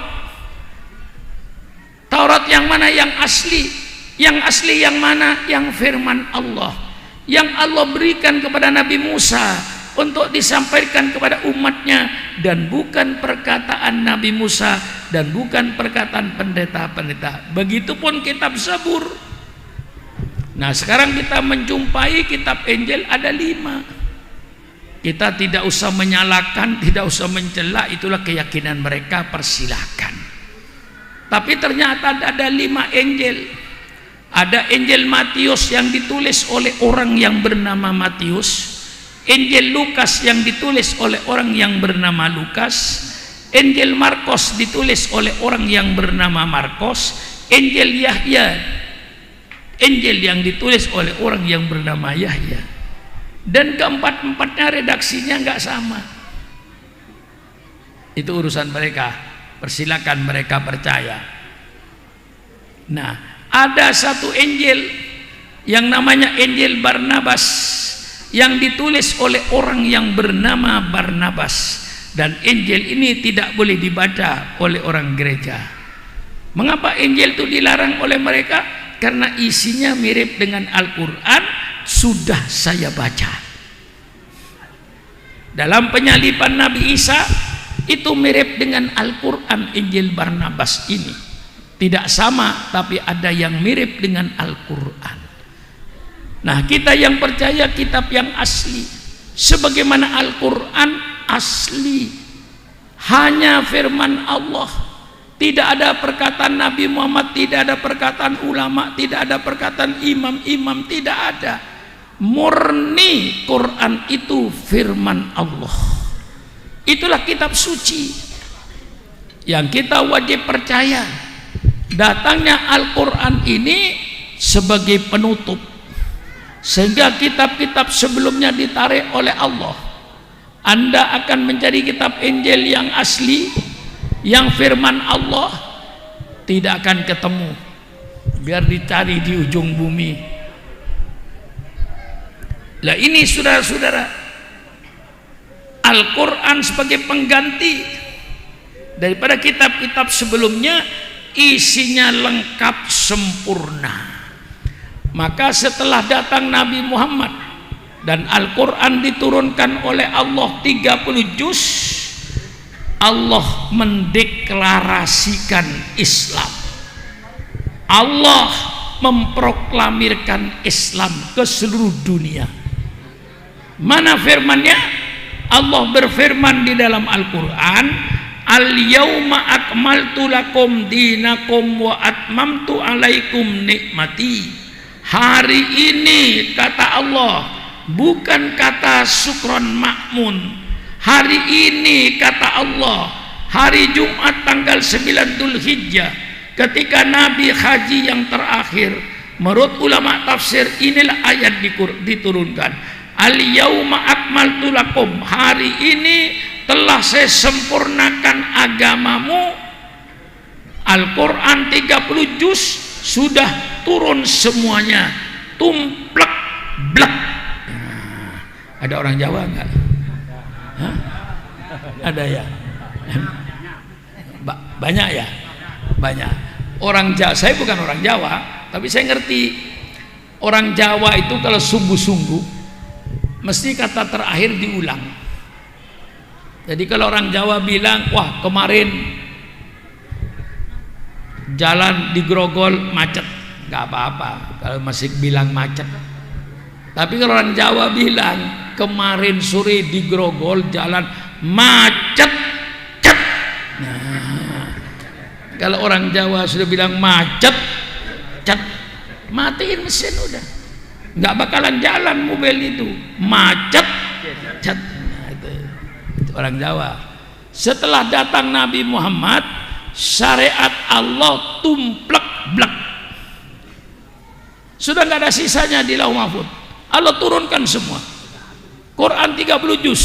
Taurat yang mana yang asli? Yang asli yang mana? Yang firman Allah, yang Allah berikan kepada Nabi Musa untuk disampaikan kepada umatnya, dan bukan perkataan Nabi Musa dan bukan perkataan pendeta-pendeta. Begitupun kitab Zabur. Nah, sekarang kita menjumpai kitab Injil ada 5. Kita tidak usah menyalahkan, tidak usah mencela, itulah keyakinan mereka, persilahkan. Tapi ternyata ada 5 Injil. Ada Injil Matius yang ditulis oleh orang yang bernama Matius, Injil Lukas yang ditulis oleh orang yang bernama Lukas, Injil Markus ditulis oleh orang yang bernama Markus, Injil Yahya, Injil yang ditulis oleh orang yang bernama Yahya. Dan keempat-empatnya redaksinya nggak sama. Itu urusan mereka, persilakan mereka percaya. Nah, ada satu Injil yang namanya Injil Barnabas yang ditulis oleh orang yang bernama Barnabas, dan Injil ini tidak boleh dibaca oleh orang gereja. Mengapa Injil itu dilarang oleh mereka? Karena isinya mirip dengan Al-Quran, sudah saya baca. Dalam penyaliban Nabi Isa itu mirip dengan Al-Quran. Injil Barnabas ini tidak sama, tapi ada yang mirip dengan Al-Quran. Nah, kita yang percaya kitab yang asli, sebagaimana Al-Quran asli, hanya firman Allah, tidak ada perkataan Nabi Muhammad, tidak ada perkataan ulama, tidak ada perkataan imam-imam, tidak ada. Murni Quran itu firman Allah. Itulah kitab suci yang kita wajib percaya. Datangnya Al-Quran ini sebagai penutup, sehingga kitab-kitab sebelumnya ditarik oleh Allah. Anda akan menjadi kitab Injil yang asli, yang firman Allah, tidak akan ketemu. Biar dicari di ujung bumi. Lah ini saudara-saudara, Al-Quran sebagai pengganti daripada kitab-kitab sebelumnya, isinya lengkap sempurna. Maka setelah datang Nabi Muhammad dan Al-Quran diturunkan oleh Allah 30 juz, Allah mendeklarasikan Islam. Allah memproklamirkan Islam ke seluruh dunia. Mana firmannya? Allah berfirman di dalam Al-Quran, Al-yawma akmaltu lakum dinakum wa atmamtu alaikum nikmati. Hari ini, kata Allah, bukan kata Sukron Makmun. Hari ini, kata Allah, hari Jumat tanggal 9 Dzulhijjah, ketika Nabi haji yang terakhir, menurut ulama tafsir inilah ayat diturunkan. Al-yawma akmaltu lakum, hari ini telah saya sempurnakan agamamu. Al-Quran 30 juz sudah turun semuanya, tumplek blek. Nah, ada orang Jawa enggak? Hah? Ada ya? Banyak ya? Banyak. Orang Jawa, saya bukan orang Jawa, tapi saya ngerti. Orang Jawa itu kalau sungguh-sungguh mesti kata terakhir diulang. Jadi kalau orang Jawa bilang, wah kemarin jalan di Grogol macet, nggak apa-apa kalau masih bilang macet. Tapi kalau orang Jawa bilang kemarin sore di Grogol jalan macet, cet. Nah, kalau orang Jawa sudah bilang macet, cet, matiin mesin udah, nggak bakalan jalan mobil itu, macet, cet. Orang Jawa. Setelah datang Nabi Muhammad, syariat Allah tumplek blek, sudah nggak ada sisanya di Lauh Mahfuz. Allah turunkan semua. Quran 30 juz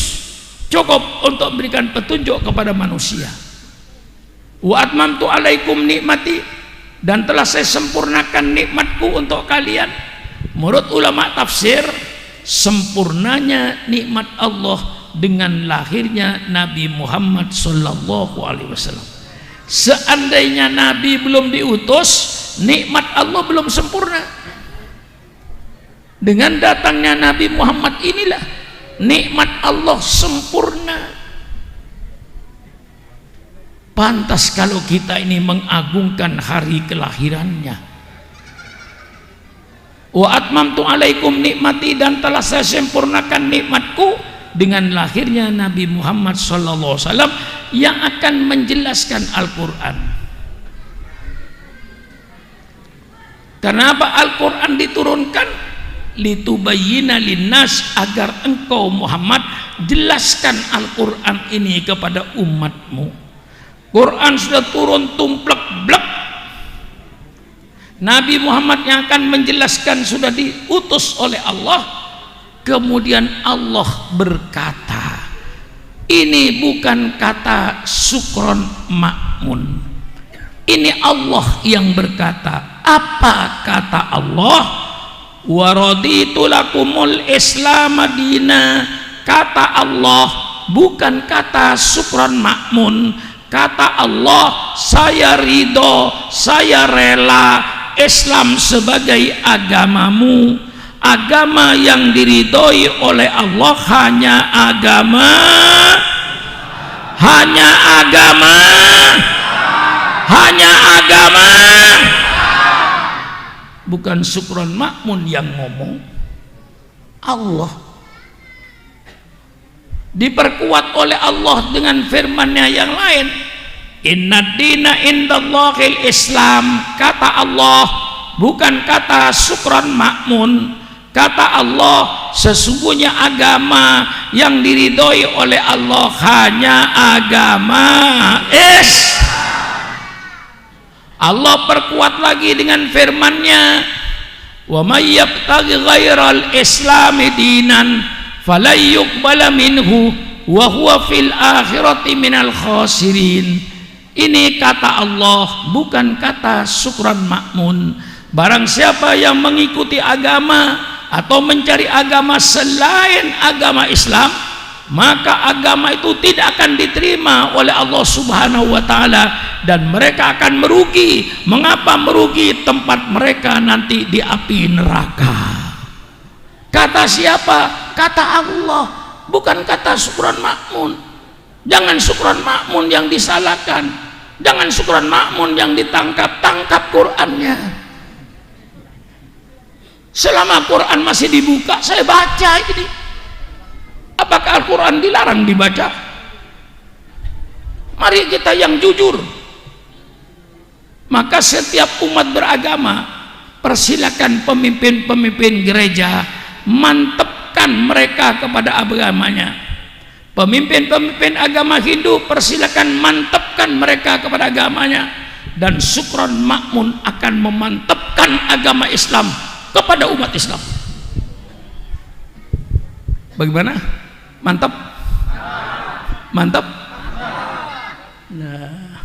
cukup untuk memberikan petunjuk kepada manusia. Wa atmamtu alaikum nikmati, dan telah saya sempurnakan nikmatku untuk kalian. Menurut ulama tafsir, sempurnanya nikmat Allah dengan lahirnya Nabi Muhammad sallallahu alaihi wasallam. Seandainya Nabi belum diutus, nikmat Allah belum sempurna. Dengan datangnya Nabi Muhammad inilah nikmat Allah sempurna. Pantas kalau kita ini mengagungkan hari kelahirannya. Wa atmamtu alaikum nikmati, dan telah saya sempurnakan nikmatku dengan lahirnya Nabi Muhammad sallallahu alaihi wasallam yang akan menjelaskan Al-Qur'an. Kenapa Al-Qur'an diturunkan? Litubayyina linnas, agar engkau Muhammad jelaskan Al-Qur'an ini kepada umatmu. Quran sudah turun tumplek-blek, Nabi Muhammad yang akan menjelaskan sudah diutus oleh Allah. Kemudian Allah berkata, ini bukan kata Sukron Ma'mun, ini Allah yang berkata. Apa kata Allah? Wa raditu lakumul Islam madina. Kata Allah, bukan kata Sukron Ma'mun. Kata Allah, saya ridho, saya rela Islam sebagai agamamu. Agama yang diridhoi oleh Allah hanya agama bukan Sukron Ma'mun yang ngomong, Allah. Diperkuat oleh Allah dengan firman-Nya yang lain, inna dina indallahil Islam. Kata Allah, bukan kata Sukron Ma'mun. Kata Allah, sesungguhnya agama yang diridhoi oleh Allah hanya agama Allah perkuat lagi dengan firman-Nya, wa may yabtaghi ghairal islami dinan falan yuqbala minhu wa huwa fil akhirati minal khasirin. Ini kata Allah, bukan kata Sukron Ma'mun. Barang siapa yang mengikuti agama atau mencari agama selain agama Islam, maka agama itu tidak akan diterima oleh Allah Subhanahu wa Ta'ala, dan mereka akan merugi. Mengapa merugi? Tempat mereka nanti di api neraka. Kata siapa? Kata Allah, bukan kata Sukron Ma'mun. Jangan Sukron Ma'mun yang disalahkan, jangan Sukron Ma'mun yang ditangkap. Tangkap Qur'annya. Selama Quran masih dibuka, saya baca ini. Apakah Al-Quran dilarang dibaca? Mari kita yang jujur. Maka setiap umat beragama, persilakan pemimpin-pemimpin gereja mantapkan mereka kepada agamanya. Pemimpin-pemimpin agama Hindu, persilakan mantapkan mereka kepada agamanya. Dan Sukron Ma'mun akan memantapkan agama Islam kepada umat Islam. Bagaimana? Mantap? Mantap? Nah,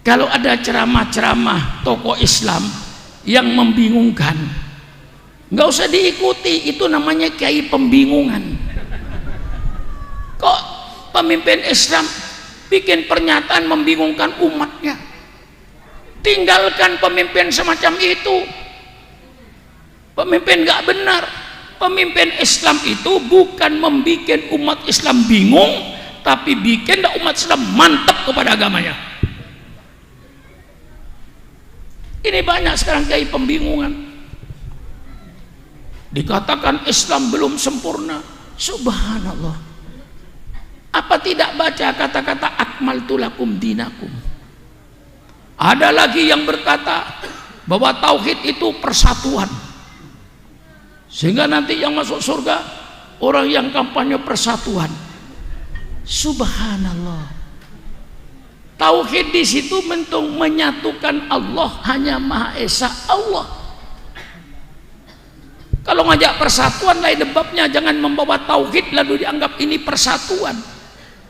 kalau ada ceramah-ceramah tokoh Islam yang membingungkan, nggak usah diikuti. Itu namanya kiai pembingungan. Kok pemimpin Islam bikin pernyataan membingungkan umatnya? Tinggalkan pemimpin semacam itu. Pemimpin nggak benar. Pemimpin Islam itu bukan membuat umat Islam bingung, tapi bikin umat Islam mantap kepada agamanya. Ini banyak sekarang kayak pembingungan. Dikatakan Islam belum sempurna. Subhanallah. Apa tidak baca kata-kata akmaltu lakum dinakum? Ada lagi yang berkata bahwa tauhid itu persatuan, sehingga nanti yang masuk surga orang yang kampanye persatuan. Subhanallah. Tauhid di situ menyatukan Allah, hanya Maha Esa Allah. Kalau ngajak persatuan lain debabnya, jangan membawa tauhid lalu dianggap ini persatuan.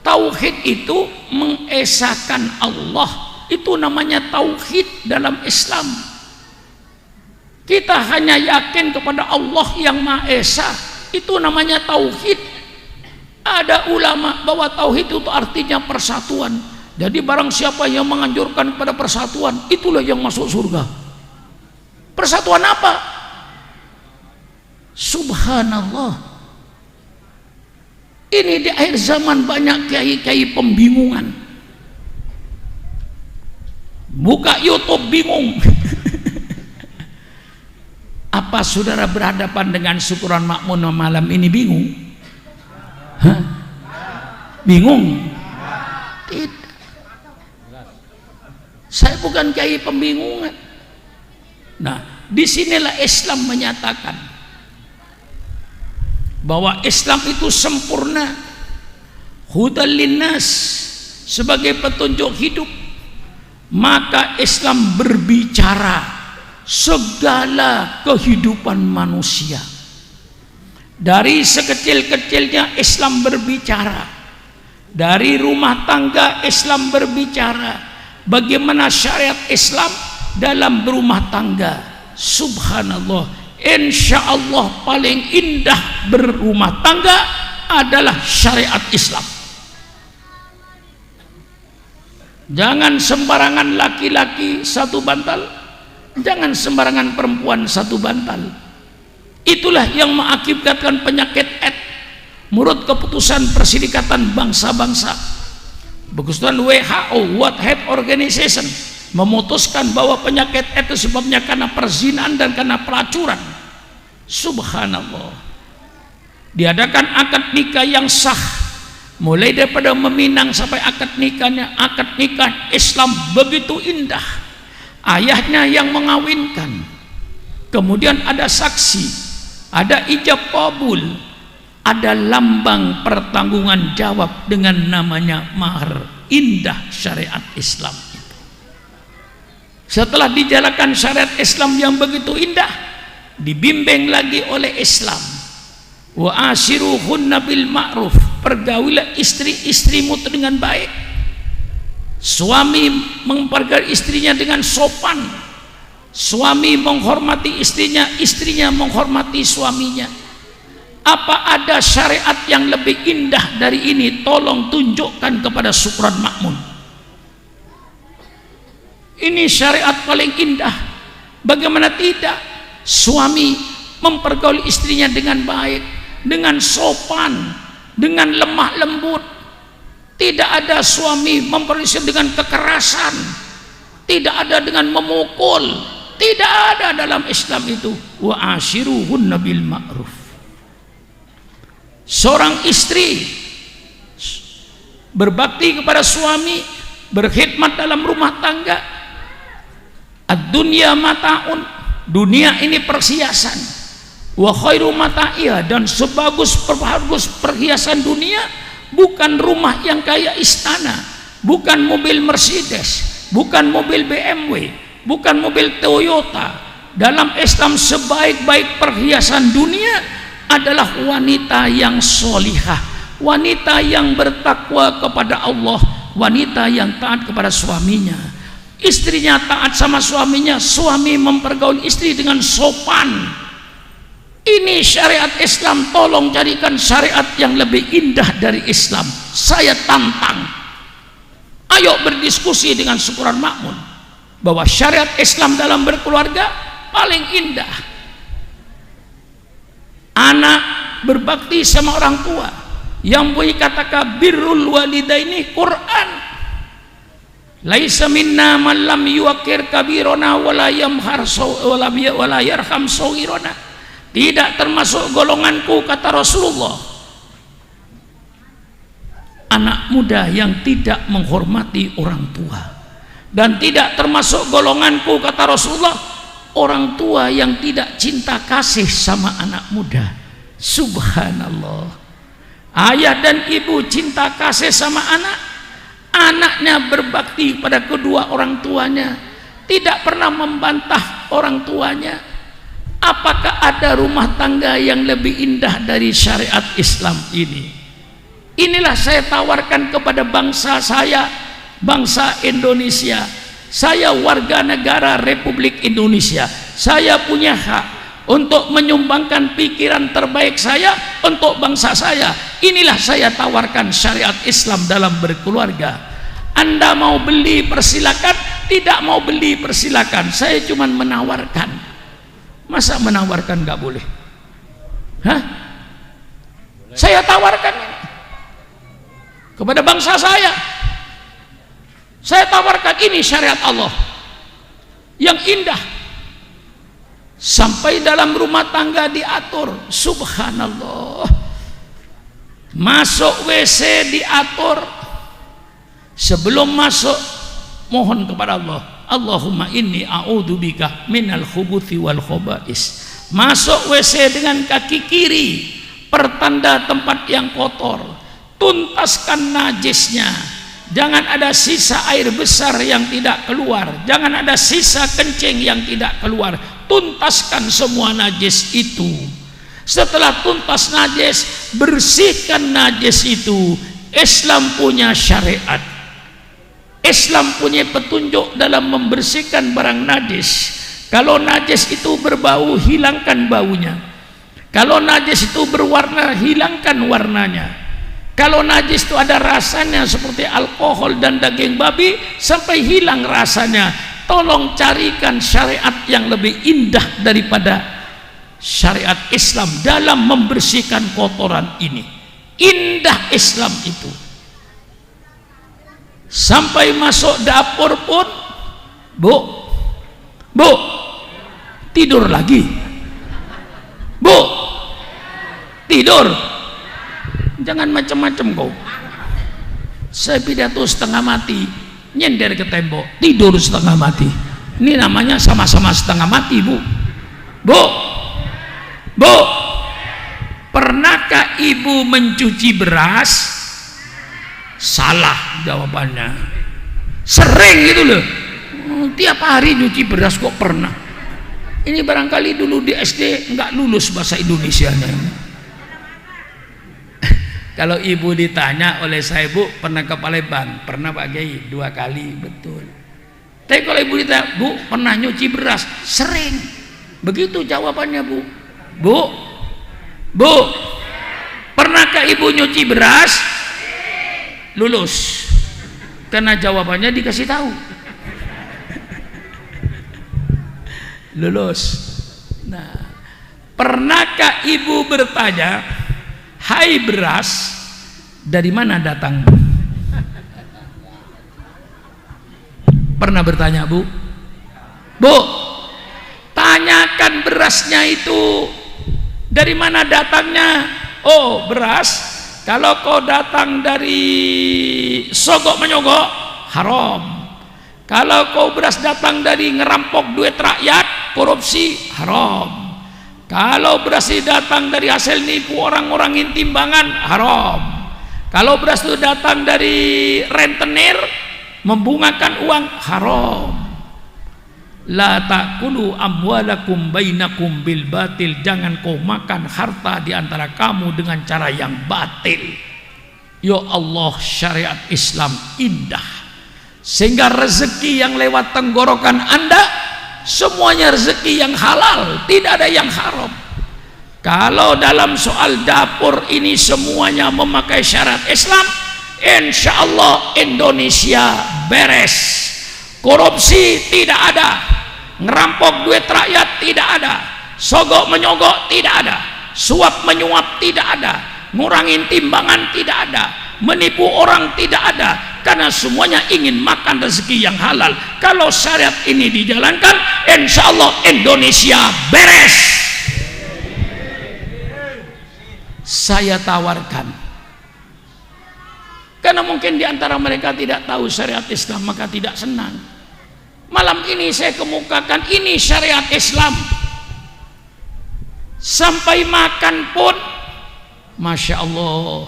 Tauhid itu mengesakan Allah Itu namanya tauhid dalam Islam. Kita hanya yakin kepada Allah yang Maha Esa, itu namanya tauhid. Ada ulama bahwa tauhid itu artinya persatuan. Jadi barang siapa yang menganjurkan kepada persatuan, itulah yang masuk surga. Persatuan apa? Subhanallah. Ini di akhir zaman banyak kiai-kiai pembingungan. Buka YouTube bingung. Apa saudara berhadapan dengan syukuran makmun malam ini bingung? Hah? Bingung? Tidak. Saya bukan kiai pembingungan. Nah, disinilah Islam menyatakan bahwa Islam itu sempurna, hudal linnas, sebagai petunjuk hidup. Maka Islam berbicara segala kehidupan manusia. Dari sekecil-kecilnya Islam berbicara. Dari rumah tangga Islam berbicara. Bagaimana syariat Islam dalam berumah tangga. Subhanallah, insya Allah paling indah berumah tangga adalah syariat Islam. Jangan sembarangan laki-laki satu bantal, jangan sembarangan perempuan satu bantal. Itulah yang mengakibatkan penyakit AIDS menurut keputusan Perserikatan Bangsa-Bangsa. Keputusan WHO, World Health Organization, memutuskan bahwa penyakit itu sebabnya karena perzinahan dan karena pelacuran. Subhanallah. Diadakan akad nikah yang sah, mulai daripada meminang sampai akad nikahnya. Akad nikah Islam begitu indah. Ayahnya yang mengawinkan, kemudian ada saksi, ada ijab kabul, ada lambang pertanggungan jawab dengan namanya mahar. Indah syariat Islam itu. Setelah dijalankan syariat Islam yang begitu indah, dibimbing lagi oleh Islam. Wa ashiruhunna bil ma'ruf, pergaulilah istri-istrimu dengan baik. Suami mempergauli istrinya dengan sopan. Suami menghormati istrinya, istrinya menghormati suaminya. Apa ada syariat yang lebih indah dari ini? Tolong tunjukkan kepada syukuran makmun. Ini syariat paling indah. Bagaimana tidak? Suami mempergauli istrinya dengan baik, dengan sopan, dengan lemah lembut. Tidak ada suami mempergauli istri dengan kekerasan, tidak ada dengan memukul, tidak ada dalam Islam itu. Wa ashiruhunna bil ma'ruf. Seorang istri berbakti kepada suami, berkhidmat dalam rumah tangga. Ad-dunya mata'un, dunia ini perhiasan. Wa khairu mata'iyah, dan sebagus perhiasan dunia bukan rumah yang kayak istana, bukan mobil Mercedes, bukan mobil BMW, bukan mobil Toyota. Dalam Islam sebaik-baik perhiasan dunia adalah wanita yang solihah, wanita yang bertakwa kepada Allah, wanita yang taat kepada suaminya. Istrinya taat sama suaminya, suami mempergauli istri dengan sopan. Ini syariat Islam. Tolong carikan syariat yang lebih indah dari Islam. Saya tantang, ayo berdiskusi dengan syukuran makmun bahwa syariat Islam dalam berkeluarga paling indah. Anak berbakti sama orang tua, yang punya kata birrul walidaini Quran. Laisa minna man lam yuqir kabirona wala yamhar wala yarham saghirona. Tidak termasuk golonganku, kata Rasulullah, anak muda yang tidak menghormati orang tua. Dan tidak termasuk golonganku, kata Rasulullah, orang tua yang tidak cinta kasih sama anak muda. Subhanallah. Ayah dan ibu cinta kasih sama anak, anaknya berbakti pada kedua orang tuanya, tidak pernah membantah orang tuanya. Apakah ada rumah tangga yang lebih indah dari syariat Islam ini? Inilah saya tawarkan kepada bangsa saya, bangsa Indonesia. Saya warga negara Republik Indonesia. Saya punya hak untuk menyumbangkan pikiran terbaik saya untuk bangsa saya. Inilah saya tawarkan syariat Islam dalam berkeluarga. Anda mau beli persilakan, tidak mau beli persilakan. Saya cuma menawarkan. Masa menawarkan nggak boleh? Hah? Saya tawarkan ini kepada bangsa saya. Saya tawarkan ini syariat Allah yang indah. Sampai dalam rumah tangga diatur. Subhanallah. Masuk WC diatur. Sebelum masuk mohon kepada Allah, Allahumma inni a'udzubika minal khubuthi wal khobais. Masuk WC dengan kaki kiri, pertanda tempat yang kotor. Tuntaskan najisnya. Jangan ada sisa air besar yang tidak keluar. Jangan ada sisa kencing yang tidak keluar. Tuntaskan semua najis itu. Setelah tuntas najis, bersihkan najis itu. Islam punya syariat. Islam punya petunjuk dalam membersihkan barang najis. Kalau najis itu berbau, hilangkan baunya. Kalau najis itu berwarna, hilangkan warnanya. Kalau najis itu ada rasanya seperti alkohol dan daging babi, sampai hilang rasanya. Tolong carikan syariat yang lebih indah daripada syariat Islam dalam membersihkan kotoran ini. Indah Islam itu. Sampai masuk dapur pun, Bu, tidur lagi. Bu, tidur. Jangan macam-macam kau. Saya pidato setengah mati, nyender ke tembok, tidur setengah mati. Ini namanya sama-sama setengah mati, Bu. Bu, pernahkah ibu mencuci beras? Salah jawabannya. Sering gitu loh. Tiap hari nyuci beras kok pernah. Ini barangkali dulu di SD nggak lulus bahasa Indonesianya ini. Kalau ibu ditanya oleh saya, Bu, pernah ke Palembang? Pernah Pak Kiai, 2 kali, betul. Tapi kalau ibu ditanya, Bu, pernah nyuci beras? Sering. Begitu jawabannya, Bu. Bu, pernahkah ibu nyuci beras? Lulus. Karena jawabannya dikasih tahu. Lulus. Nah, pernahkah ibu bertanya, hai beras, dari mana datang? Pernah bertanya, Bu? Bu, tanyakan berasnya itu dari mana datangnya. Oh, beras, kalau kau datang dari sogok menyogok, haram. Kalau kau beras datang dari ngerampok duit rakyat, korupsi, haram. Kalau beras itu datang dari hasil nipu orang-orang timbangan, haram. Kalau beras itu datang dari rentenir, membungakan uang, haram. La ta'kulu amwalakum bainakum bil batil. Jangan kau makan harta di antara kamu dengan cara yang batil. Ya Allah, syariat Islam indah, sehingga rezeki yang lewat tenggorokan Anda semuanya rezeki yang halal, tidak ada yang haram. Kalau dalam soal dapur ini semuanya memakai syarat Islam, insya Allah Indonesia beres. Korupsi tidak ada, ngerampok duit rakyat tidak ada, sogok menyogok tidak ada, suap menyuap tidak ada, ngurangin timbangan tidak ada, menipu orang tidak ada, karena semuanya ingin makan rezeki yang halal. Kalau syariat ini dijalankan, insya Allah Indonesia beres. Saya tawarkan, karena mungkin diantara mereka tidak tahu syariat Islam, maka tidak senang. Malam ini saya kemukakan ini syariat Islam. Sampai makan pun, Masya Allah,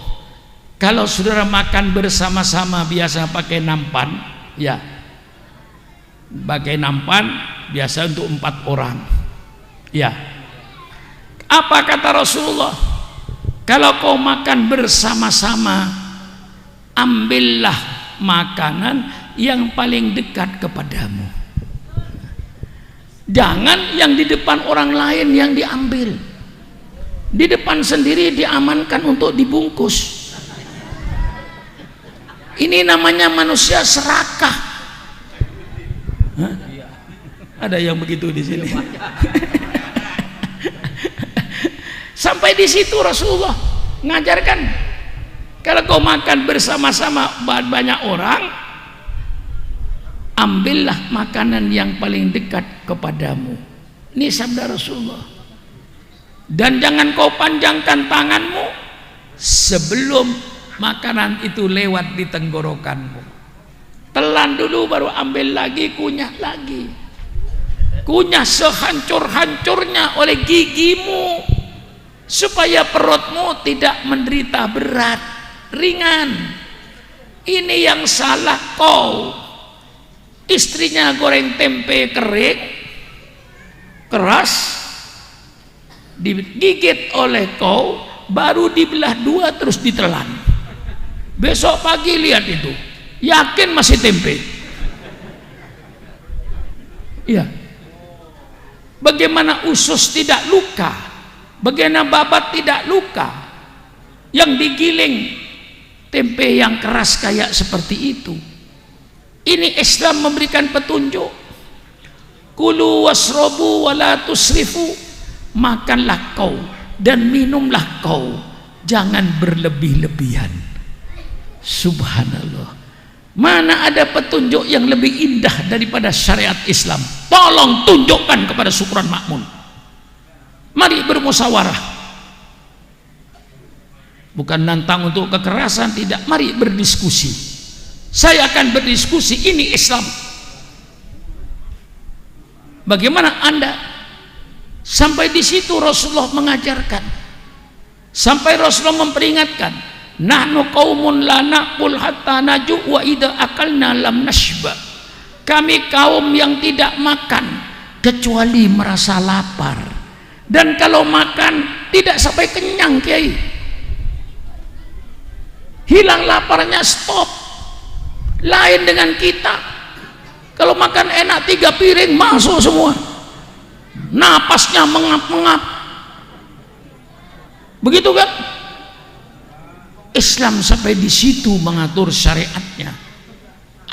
kalau saudara makan bersama-sama biasa pakai nampan, ya, pakai nampan biasa untuk 4 orang, ya. Apa kata Rasulullah? Kalau kau makan bersama-sama, ambillah makanan yang paling dekat kepadamu. Jangan yang di depan orang lain yang diambil, di depan sendiri diamankan untuk dibungkus. Ini namanya manusia serakah. Hah? Ada yang begitu di sini. Sampai di situ Rasulullah ngajarkan, kalau kau makan bersama-sama banyak orang, ambillah makanan yang paling dekat kepadamu. Ini sabda Rasulullah. Dan jangan kau panjangkan tanganmu sebelum makanan itu lewat di tenggorokanmu. Telan dulu baru ambil lagi, kunyah lagi. Kunyah sehancur-hancurnya oleh gigimu, supaya perutmu tidak menderita berat, ringan. Ini yang salah kau. Istrinya goreng tempe kering, keras, digigit oleh kau, baru dibelah dua terus ditelan. Besok pagi lihat itu, yakin masih tempe. Iya. Bagaimana usus tidak luka, bagaimana babat tidak luka, yang digiling tempe yang keras kayak seperti itu. Ini Islam memberikan petunjuk. Kulu wasrobu wala tusrifu, makanlah kau dan minumlah kau, jangan berlebih-lebihan. Subhanallah. Mana ada petunjuk yang lebih indah daripada syariat Islam? Tolong tunjukkan kepada Syukron Makmun. Mari bermusyawarah. Bukan nantang untuk kekerasan, tidak. Mari berdiskusi. Saya akan berdiskusi, ini Islam. Bagaimana Anda? Sampai di situ Rasulullah mengajarkan. Sampai Rasulullah memperingatkan, nahnu qaumun la naqul hatta naju wa idza akalna lam nashba. Kami kaum yang tidak makan kecuali merasa lapar, dan kalau makan tidak sampai kenyang, Kiai. Hilang laparnya, stop. Lain dengan kita, kalau makan enak 3 piring masuk semua, napasnya mengap-mengap. Begitu kan? Islam sampai di situ mengatur syariatnya.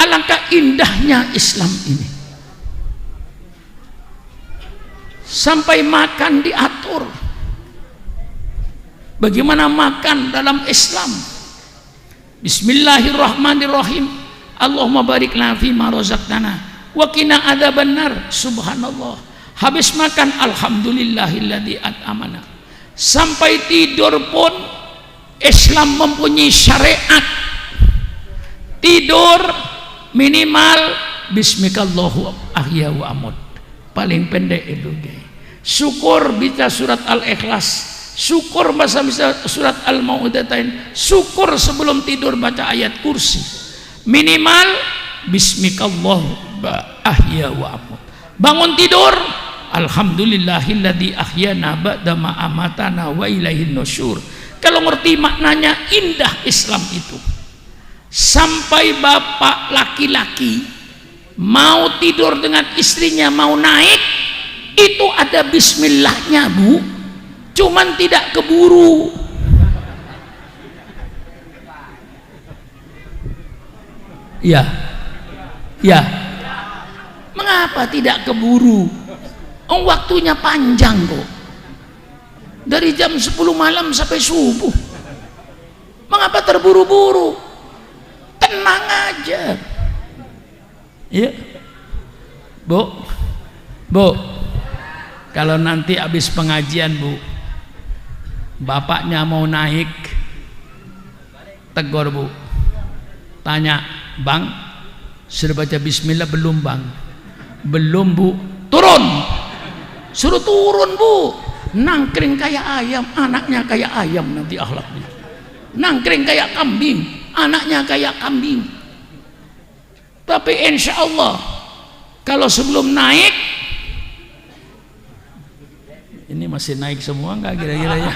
Alangkah indahnya Islam ini. Sampai makan diatur. Bagaimana makan dalam Islam? Bismillahirrahmanirrahim. Allahumma barik lana fima razaqtana wa qina adzabannar. Subhanallah. Habis makan, alhamdulillahilladzi at'amana. Sampai tidur pun Islam mempunyai syariat. Tidur minimal bismikallahu ahya wa amut. Paling pendek itu. Syukur baca surat Al-Ikhlas, syukur baca surat Al-Mau'idatain, syukur sebelum tidur baca ayat kursi. Minimal bismikallahu ahya wa amut. Bangun tidur, alhamdulillahilladzi ahyana ba'da ma amatana wa ilaihin nusyur. Kalau ngerti maknanya, indah Islam itu. Sampai bapak laki-laki mau tidur dengan istrinya, mau naik, itu ada bismillahnya, Bu. Cuman tidak keburu. Ya. Ya. Mengapa tidak keburu? Oh, waktunya panjang kok. Dari jam 10 malam sampai subuh. Mengapa terburu-buru? Tenang aja. Ya. Bu. Kalau nanti habis pengajian, Bu, bapaknya mau naik, tegur, Bu. Tanya, Bang, sudah baca bismillah belum, Bang? Belum, Bu. Turun. Suruh turun, Bu. Nangkring kayak ayam, anaknya kayak ayam nanti akhlaknya. Nangkring kayak kambing, anaknya kayak kambing. Tapi insya Allah kalau sebelum naik, ini masih naik semua nggak kira-kira ya?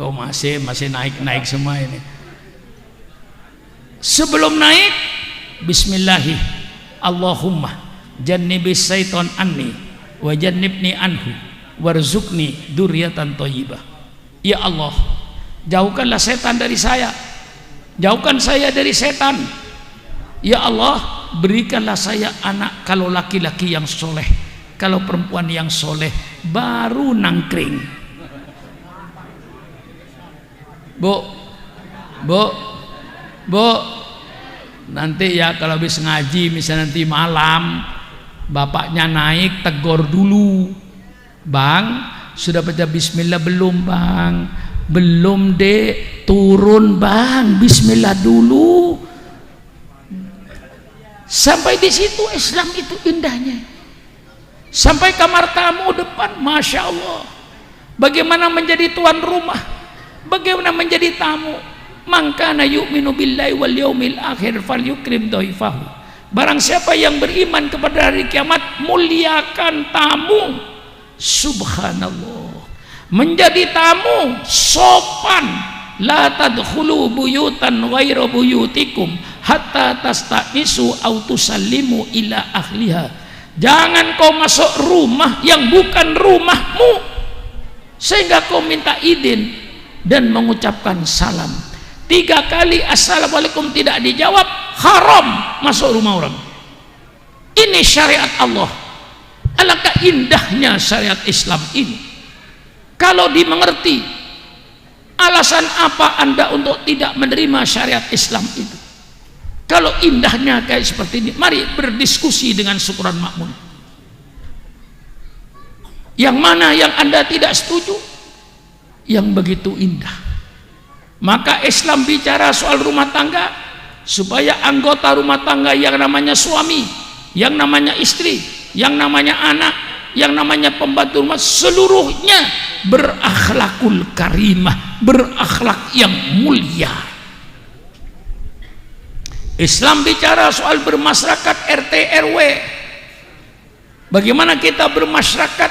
Oh masih naik semua ini. Sebelum naik, bismillahi, Allahumma jannibis syaiton anni wa jannibni anhu warzuqni dzurriatan thayyibah. Ya Allah, jauhkanlah setan dari saya, jauhkan saya dari setan. Ya Allah, berikanlah saya anak, kalau laki-laki yang soleh, kalau perempuan yang soleh. Baru nangkring. Bu, nanti ya kalau habis ngaji misalnya nanti malam bapaknya naik, tegur dulu, bang sudah baca bismillah belum bang? Belum dek, turun bang, bismillah dulu. Sampai di situ Islam itu indahnya. Sampai kamar tamu depan, masya Allah, bagaimana menjadi tuan rumah, bagaimana menjadi tamu. Mangkana yu'minu billahi wal yaumil akhir falyukrim dhaifahu. Barang siapa yang beriman kepada hari kiamat, muliakan tamu. Subhanallah, menjadi tamu sopan. La tadkhulu buyutan ghaira buyutikum hatta tastanisu aw tusallimu ila ahliha. Jangan kau masuk rumah yang bukan rumahmu sehingga kau minta izin dan mengucapkan salam. 3 kali assalamualaikum tidak dijawab, haram masuk rumah orang. Ini syariat Allah. Alangkah indahnya syariat Islam ini. Kalau dimengerti, alasan apa Anda untuk tidak menerima syariat Islam itu? Kalau indahnya kayak seperti ini, mari berdiskusi dengan Syukuran Makmun. Yang mana yang Anda tidak setuju? Yang begitu indah. Maka Islam bicara soal rumah tangga, supaya anggota rumah tangga yang namanya suami, yang namanya istri, yang namanya anak, yang namanya pembantu rumah, seluruhnya berakhlakul karimah, berakhlak yang mulia. Islam bicara soal bermasyarakat RT RW. Bagaimana kita bermasyarakat?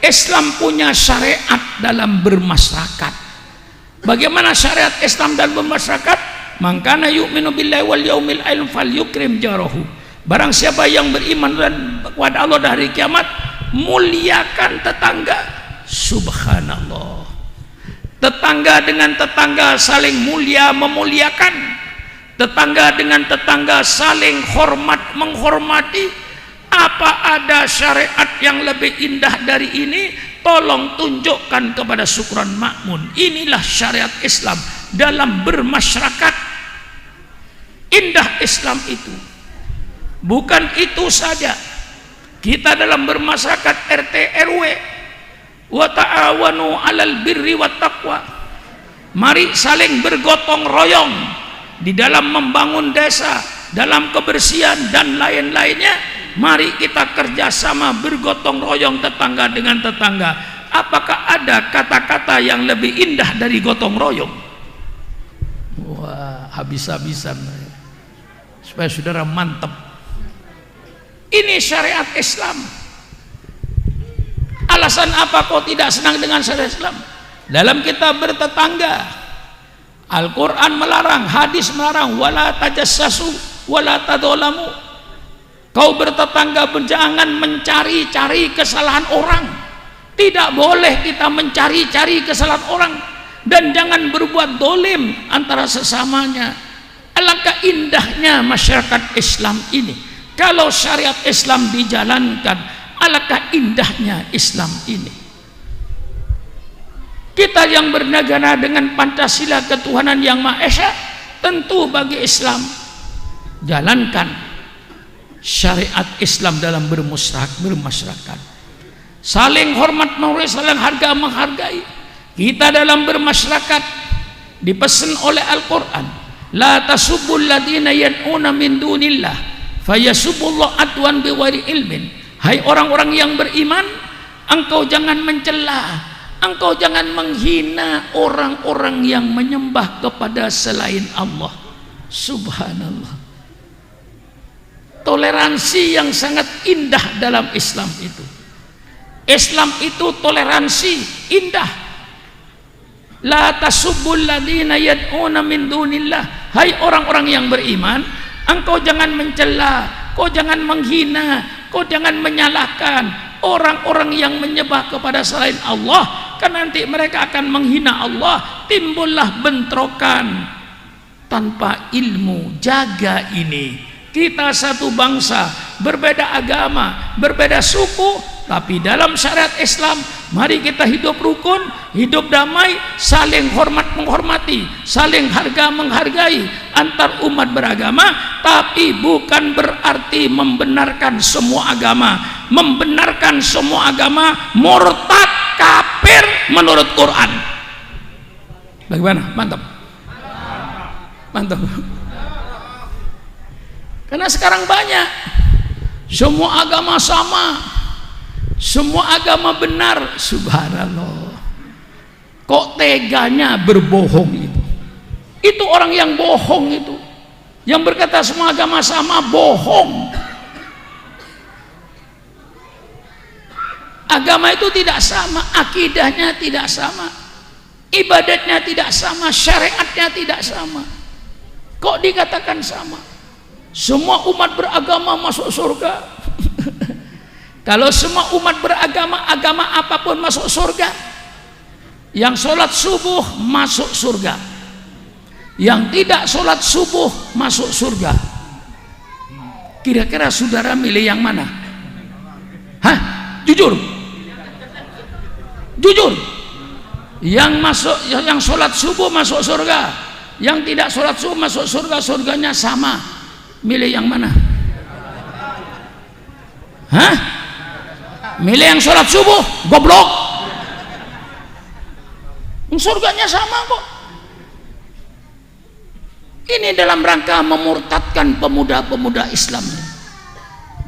Islam punya syariat dalam bermasyarakat. Bagaimana syariat Islam dalam bermasyarakat? Mangkana yu'minu billahi wal yaumil akhir falyukrim jarahu. Barang siapa yang beriman dan kepada Allah dari kiamat, muliakan tetangga. Subhanallah. Tetangga dengan tetangga saling mulia memuliakan. Tetangga dengan tetangga saling hormat menghormati. Apa ada syariat yang lebih indah dari ini? Tolong tunjukkan kepada Syukuran Makmun. Inilah syariat Islam dalam bermasyarakat. Indah Islam itu. Bukan itu saja, kita dalam bermasyarakat RT RW, wa ta'awanu 'alal birri wat taqwa. Mari saling bergotong royong di dalam membangun desa, dalam kebersihan dan lain-lainnya. Mari kita kerjasama bergotong royong tetangga dengan tetangga. Apakah ada kata-kata yang lebih indah dari gotong royong? Wah, habis-habisan supaya saudara mantap. Ini syariat Islam. Alasan apa kau tidak senang dengan syariat Islam? Dalam kita bertetangga, Al-Quran melarang, hadis melarang, wala tajassasu wala tadzalamu. Kau bertetangga, jangan mencari-cari kesalahan orang. Tidak boleh kita mencari-cari kesalahan orang. Dan jangan berbuat dolim antara sesamanya. Alangkah indahnya masyarakat Islam ini. Kalau syariat Islam dijalankan, alangkah indahnya Islam ini. Kita yang bernegara dengan Pancasila ketuhanan yang Maha Esa, tentu bagi Islam jalankan syariat Islam dalam bermasyarakat. Saling hormat menghargai, saling harga menghargai. Kita dalam bermasyarakat dipesan oleh Al-Quran, la tasubbul ladina yan'una min dunillah fayasubbullah adwan biwari ilmin. Hai orang-orang yang beriman, engkau jangan mencela, engkau jangan menghina orang-orang yang menyembah kepada selain Allah. Subhanallah. Toleransi yang sangat indah dalam Islam itu. Islam itu toleransi indah. La tasubbul ladina yad'una min dunillah. Hai orang-orang yang beriman, engkau jangan mencela, kau jangan menghina, kau jangan menyalahkan orang-orang yang menyembah kepada selain Allah, kan nanti mereka akan menghina Allah, timbullah bentrokan tanpa ilmu. Jaga ini. Kita satu bangsa, berbeda agama, berbeda suku, tapi dalam syariat Islam mari kita hidup rukun, hidup damai, saling hormat menghormati, saling harga menghargai antar umat beragama. Tapi bukan berarti membenarkan semua agama. Membenarkan semua agama murtad, kafir menurut Quran. Bagaimana? Mantap. Mantap. Karena sekarang banyak, semua agama sama, semua agama benar. Subhanallah, kok teganya berbohong itu? Itu orang yang bohong itu, yang berkata semua agama sama, bohong. Agama itu tidak sama, akidahnya tidak sama, ibadatnya tidak sama, syariatnya tidak sama. Kok dikatakan sama? Semua umat beragama masuk surga. Kalau semua umat beragama, agama apapun masuk surga. Yang sholat subuh masuk surga, yang tidak sholat subuh masuk surga. Kira-kira saudara milih yang mana? Hah? Jujur, jujur. Yang sholat subuh masuk surga, yang tidak sholat subuh masuk surga. Surganya sama. Milih yang mana? Hah? Milih yang sholat subuh? Goblok. Surganya sama kok. Ini dalam rangka memurtadkan pemuda-pemuda Islam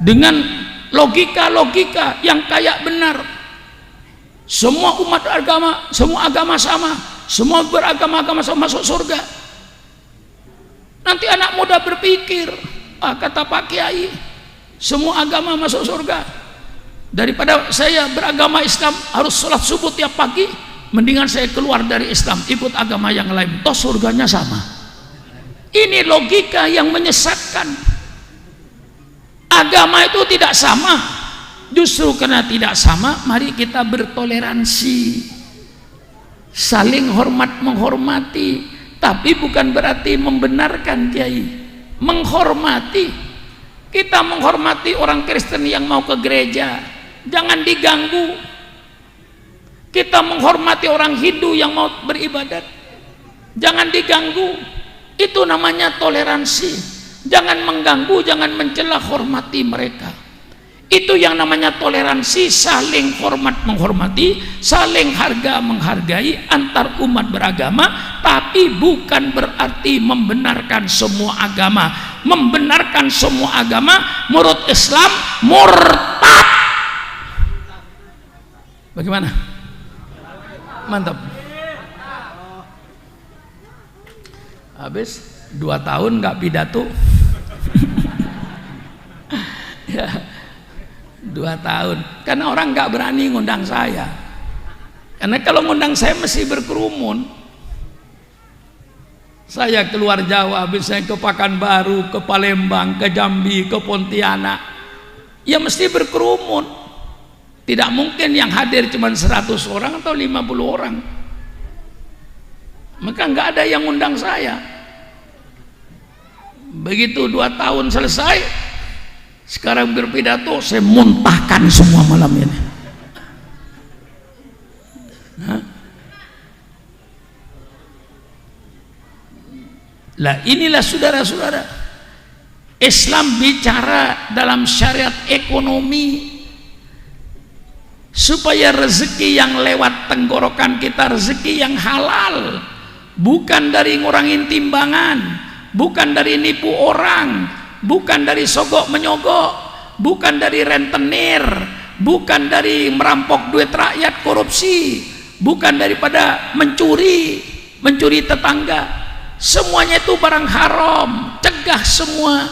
dengan logika-logika yang kayak benar. Semua umat agama, semua agama sama, semua beragama-agama sama masuk surga. Nanti anak muda berpikir, kata Pak Kiai, semua agama masuk surga. Daripada saya beragama Islam harus sholat subuh tiap pagi, mendingan saya keluar dari Islam, ikut agama yang lain, toh surganya sama. Ini logika yang menyesatkan. Agama itu tidak sama. Justru karena tidak sama, mari kita bertoleransi, saling hormat menghormati. Tapi bukan berarti membenarkan, Kiai. Menghormati. Kita menghormati orang Kristen yang mau ke gereja, jangan diganggu. Kita menghormati orang Hindu yang mau beribadat, jangan diganggu. Itu namanya toleransi. Jangan mengganggu, jangan mencela, hormati mereka. Itu yang namanya toleransi, saling hormat menghormati, saling harga menghargai antar umat beragama. Tapi bukan berarti membenarkan semua agama. Membenarkan semua agama menurut Islam murtad. Bagaimana? Mantap. Habis 2 tahun nggak pidato. Ya, 2 tahun. Karena orang nggak berani ngundang saya. Karena kalau ngundang saya mesti berkerumun. Saya keluar Jawa, habis saya ke Pekanbaru, ke Palembang, ke Jambi, ke Pontianak, ya mesti berkerumun. Tidak mungkin yang hadir cuma 100 orang atau 50 orang. Maka nggak ada yang ngundang saya. Begitu 2 tahun selesai, sekarang berpidato, saya muntahkan semua malam ini. Hah? Lah inilah saudara-saudara, Islam bicara dalam syariat ekonomi supaya rezeki yang lewat tenggorokan kita rezeki yang halal, bukan dari ngurangin timbangan, bukan dari nipu orang, bukan dari sogok menyogok, bukan dari rentenir, bukan dari merampok duit rakyat, korupsi, bukan daripada mencuri tetangga. Semuanya itu barang haram, cegah semua.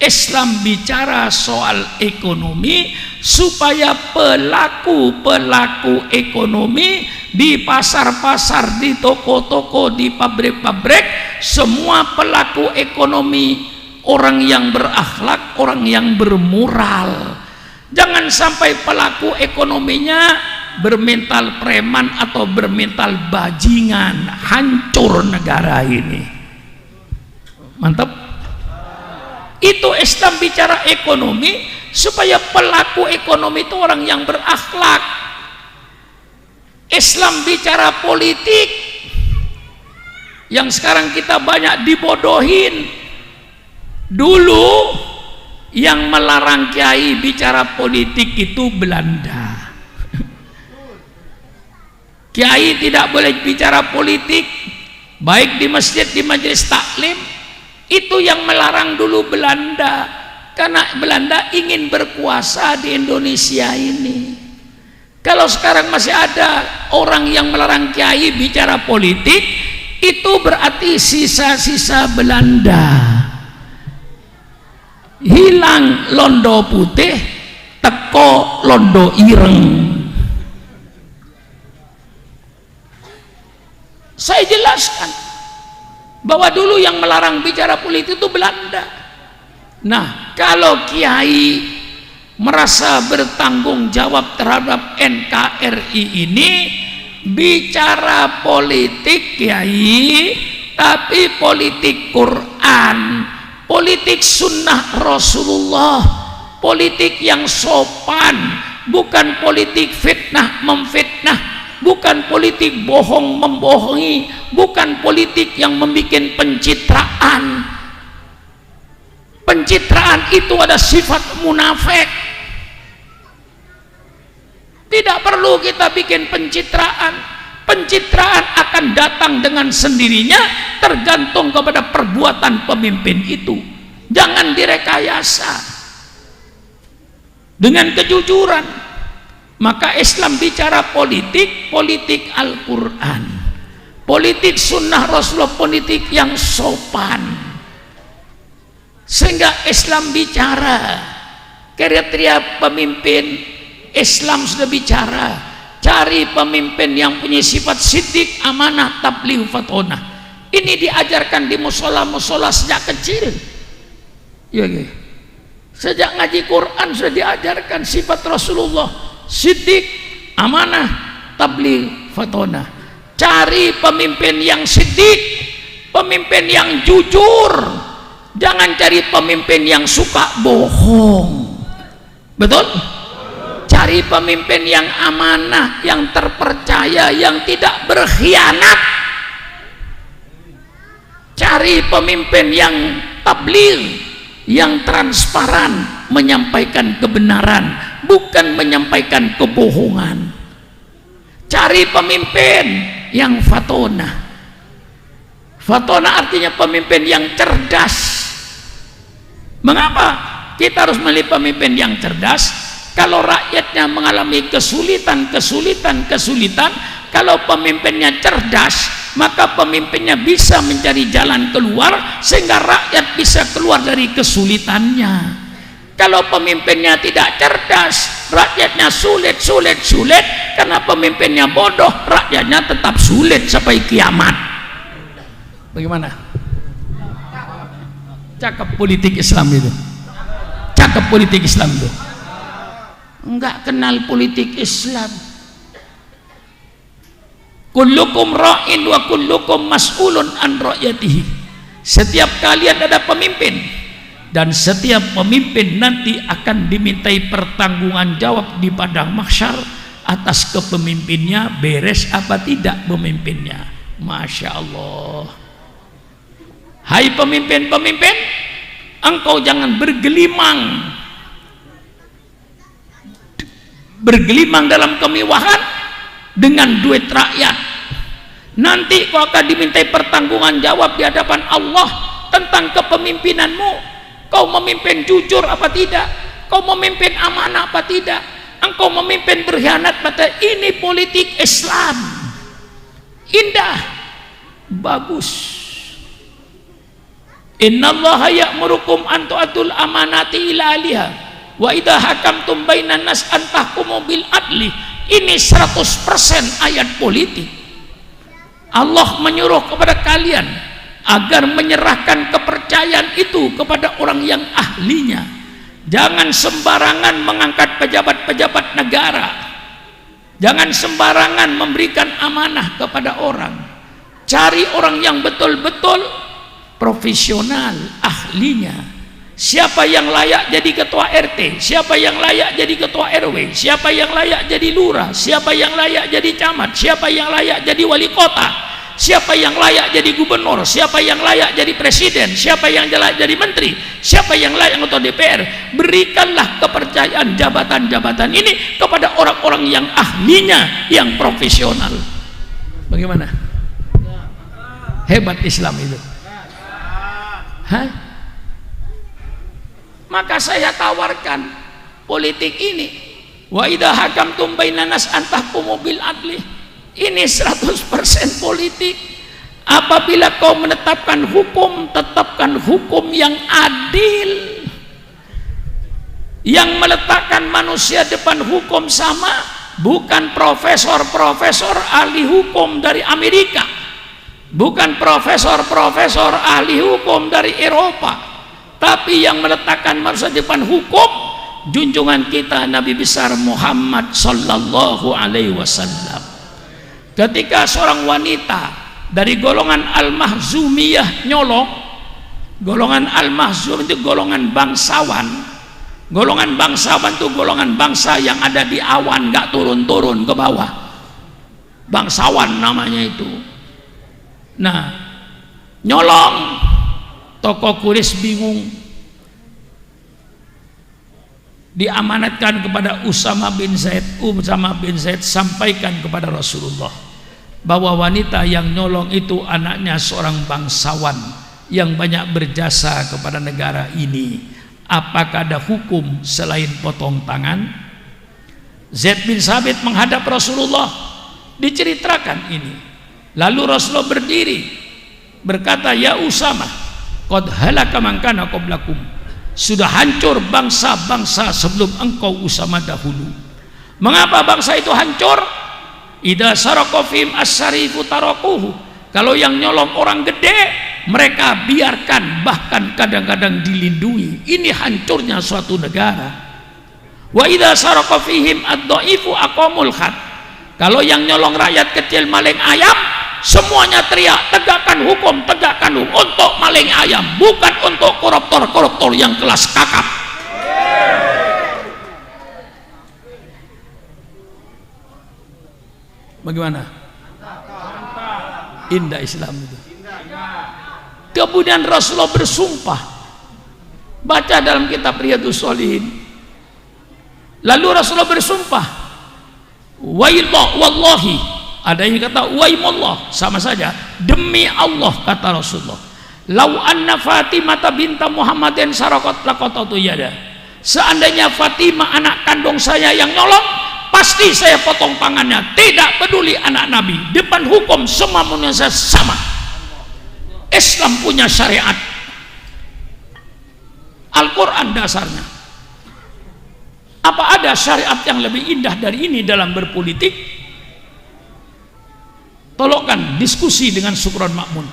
Islam bicara soal ekonomi supaya pelaku-pelaku ekonomi di pasar-pasar, di toko-toko, di pabrik-pabrik, semua pelaku ekonomi orang yang berakhlak, orang yang bermoral. Jangan sampai pelaku ekonominya bermental preman atau bermental bajingan, hancur negara ini. Mantap. Itu Islam bicara ekonomi supaya pelaku ekonomi itu orang yang berakhlak. Islam bicara politik yang sekarang kita banyak dibodohin. Dulu yang melarang kiai bicara politik itu Belanda. Kiai tidak boleh bicara politik, baik di masjid, di majelis taklim. Itu yang melarang dulu Belanda, karena Belanda ingin berkuasa di Indonesia ini. Kalau sekarang masih ada orang yang melarang kiai bicara politik, itu berarti sisa-sisa Belanda. Hilang londo putih, teko londo ireng. Saya jelaskan bahwa dulu yang melarang bicara politik itu Belanda. Nah, kalau kiai merasa bertanggung jawab terhadap NKRI ini, bicara politik kiai, tapi politik Quran, politik sunnah Rasulullah, politik yang sopan, bukan politik fitnah memfitnah, bukan politik bohong membohongi, bukan politik yang membuat pencitraan. Pencitraan itu ada sifat munafik. Tidak perlu kita bikin pencitraan. Pencitraan akan datang dengan sendirinya, tergantung kepada perbuatan pemimpin itu. Jangan direkayasa dengan kejujuran. Maka Islam bicara politik, politik Al-Quran, politik sunnah Rasulullah, politik yang sopan. Sehingga Islam bicara kriteria pemimpin. Islam sudah bicara, cari pemimpin yang punya sifat siddiq, amanah, tabligh, fatonah. Ini diajarkan di musola-musola sejak kecil. Ya, ya. Sejak ngaji Quran sudah diajarkan sifat Rasulullah, siddiq, amanah, tabligh, fatonah. Cari pemimpin yang siddiq, pemimpin yang jujur. Jangan cari pemimpin yang suka bohong. Betul? Cari pemimpin yang amanah, yang terpercaya, yang tidak berkhianat. Cari pemimpin yang tabligh, yang transparan, menyampaikan kebenaran, bukan menyampaikan kebohongan. Cari pemimpin yang fatonah. Fatonah artinya pemimpin yang cerdas. Mengapa kita harus memilih pemimpin yang cerdas? Kalau rakyatnya mengalami kesulitan, kalau pemimpinnya cerdas, maka pemimpinnya bisa mencari jalan keluar sehingga rakyat bisa keluar dari kesulitannya. Kalau pemimpinnya tidak cerdas, rakyatnya sulit karena pemimpinnya bodoh, rakyatnya tetap sulit sampai kiamat. Bagaimana? Cakep politik Islam itu. Cakep politik Islam itu. Enggak kenal politik Islam. Kullukum ra'in wa kullukum mas'ulun an ra'yatihi. Setiap kalian ada pemimpin, dan setiap pemimpin nanti akan dimintai pertanggungan jawab di padang mahsyar atas kepemimpinnya, beres apa tidak pemimpinnya. Masya Allah. Hai pemimpin-pemimpin, engkau jangan bergelimang dalam kemewahan dengan duit rakyat. Nanti kau akan dimintai pertanggungan jawab di hadapan Allah tentang kepemimpinanmu. Kau memimpin jujur apa tidak? Kau memimpin amanah apa tidak? Engkau memimpin berkhianat apa tidak? Ini politik Islam. Indah, bagus. Innallaha ya'murukum an tu'atul amanati ila ahliha wa idza hakamtum bainan nas an tahkumu bil adli. Ini 100% ayat politik. Allah menyuruh kepada kalian agar menyerahkan kepercayaan itu kepada orang yang ahlinya. Jangan sembarangan mengangkat pejabat-pejabat negara. Jangan sembarangan memberikan amanah kepada orang. Cari orang yang betul-betul profesional, ahlinya. Siapa yang layak jadi ketua RT, siapa yang layak jadi ketua RW, siapa yang layak jadi lurah, siapa yang layak jadi camat, siapa yang layak jadi wali kota, siapa yang layak jadi gubernur, siapa yang layak jadi presiden, siapa yang layak jadi menteri, siapa yang layak anggota DPR. Berikanlah kepercayaan jabatan-jabatan ini kepada orang-orang yang ahlinya, yang profesional. Bagaimana? Hebat Islam itu. Hah? Maka saya tawarkan politik ini, wa idza hakamtum bainan nas an tahkumu bil adli. Ini 100% politik. Apabila kau menetapkan hukum, tetapkan hukum yang adil, yang meletakkan manusia depan hukum sama, bukan profesor-profesor ahli hukum dari Amerika, bukan profesor-profesor ahli hukum dari Eropa, tapi yang meletakkan manusia depan hukum, junjungan kita Nabi besar Muhammad sallallahu alaihi wasallam. Ketika seorang wanita dari golongan Al-Mahzumiyah nyolong, golongan Al-Mahzum itu golongan bangsawan. Golongan bangsawan itu golongan bangsa yang ada di awan, gak turun-turun ke bawah. Bangsawan namanya itu. Nah, nyolong, tokoh Quraisy bingung. Diamanatkan kepada Usama bin Zaid. Usama bin Zaid sampaikan kepada Rasulullah bahwa wanita yang nyolong itu anaknya seorang bangsawan yang banyak berjasa kepada negara ini. Apakah ada hukum selain potong tangan? Zaid bin Sabit menghadap Rasulullah, diceritakan ini. Lalu Rasulullah berdiri berkata, ya Usama, qad halaka man kana qablakum. Sudah hancur bangsa-bangsa sebelum engkau Usama dahulu. Mengapa bangsa itu hancur? Idza saraka fihim as-sarifu tarakuhu. Kalau yang nyolong orang gede, mereka biarkan, bahkan kadang-kadang dilindungi. Ini hancurnya suatu negara. Wa idza saraka fihim ad-dhaifu aqamul had. Kalau yang nyolong rakyat kecil maling ayam, semuanya teriak, tegakkan hukum untuk maling ayam, bukan untuk koruptor yang kelas kakap. Bagaimana? Indah Islam itu. Kemudian Rasulullah bersumpah, baca dalam kitab Riyadhus Shalihin. Lalu Rasulullah bersumpah, wallahi, ada yang kata waimullah, sama saja, demi Allah, kata Rasulullah, lau anna Fatimah binta Muhammadin sarakat laqatatu yada. Seandainya Fatimah anak kandung saya yang nyolong, pasti saya potong tangannya. Tidak peduli anak Nabi, depan hukum semua manusia sama. Islam punya syariat, Al-Quran dasarnya. Apa ada syariat yang lebih indah dari ini dalam berpolitik? Tolokkan diskusi dengan Sukron Makmun.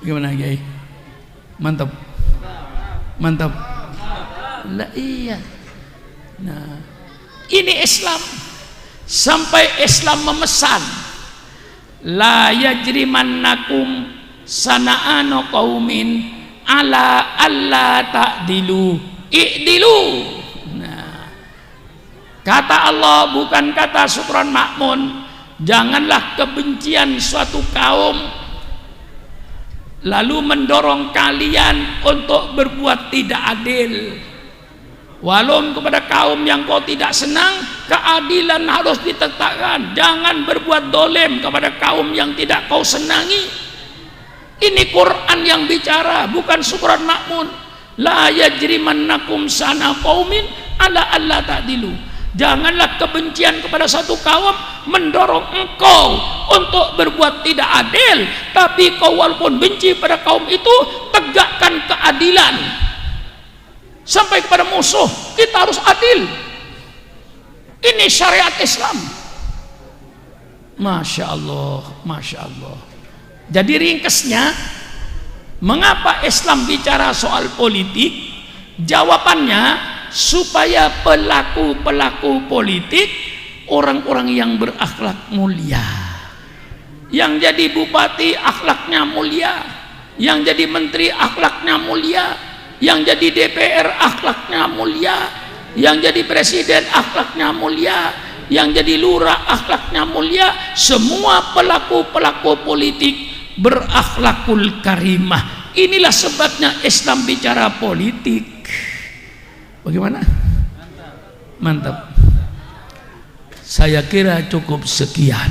Gimana Kiai? Mantap, mantap. Lah iya. Nah, ini Islam. Sampai Islam memesan, la yajrimannakum sana'anu qaumin ala alla ta'dilu i'dilu. Nah, kata Allah, bukan kata Sukron Makmun, janganlah kebencian suatu kaum lalu mendorong kalian untuk berbuat tidak adil. Walau kepada kaum yang kau tidak senang, keadilan harus ditegakkan. Jangan berbuat dolim kepada kaum yang tidak kau senangi. Ini Quran yang bicara, bukan Sukron Makmun. La yajrimannakum sana qaumin ala alla ta'dilu. Janganlah kebencian kepada satu kaum mendorong engkau untuk berbuat tidak adil, tapi kau walaupun benci pada kaum itu, tegakkan keadilan. Sampai kepada musuh kita harus adil, Ini syariat Islam. Masya Allah, Masya Allah. Jadi ringkasnya, mengapa Islam bicara soal politik? Jawabannya, supaya pelaku-pelaku politik orang-orang yang berakhlak mulia. Yang jadi bupati akhlaknya mulia, yang jadi menteri akhlaknya mulia, yang jadi DPR akhlaknya mulia, yang jadi presiden akhlaknya mulia, yang jadi lurah akhlaknya mulia. Semua pelaku-pelaku politik berakhlakul karimah. Inilah sebabnya Islam bicara politik. Bagaimana? Mantap. Saya kira cukup sekian.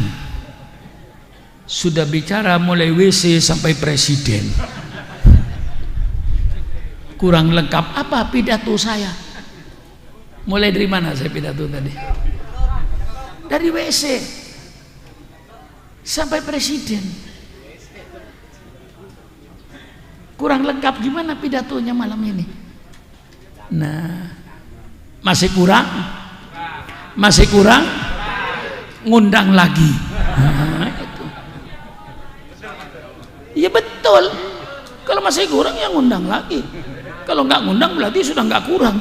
Sudah bicara mulai WC sampai presiden. Kurang lengkap apa pidato saya? Mulai dari mana saya pidato tadi? Dari WC sampai presiden. Kurang lengkap gimana pidatonya malam ini? Nah, masih kurang? Masih kurang? Ngundang lagi. Nah, itu. Ya betul. Kalau masih kurang ya ngundang lagi. Kalau nggak ngundang berarti sudah nggak kurang.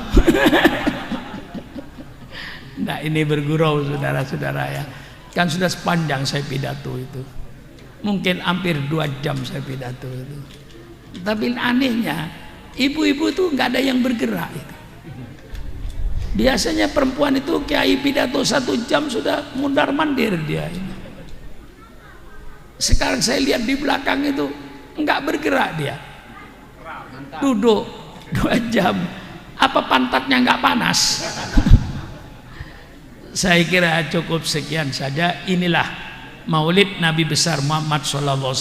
Nah, ini bergurau saudara-saudara ya. Kan sudah sepanjang saya pidato itu. Mungkin hampir 2 jam saya pidato itu. Tapi anehnya ibu-ibu itu nggak ada yang bergerak itu. Biasanya perempuan itu kiai pidato 1 jam sudah mundar mandir dia ini. Sekarang saya lihat di belakang itu nggak bergerak dia, duduk 2 jam. Apa pantatnya nggak panas? Saya kira cukup sekian saja. Inilah Maulid Nabi besar Muhammad SAW.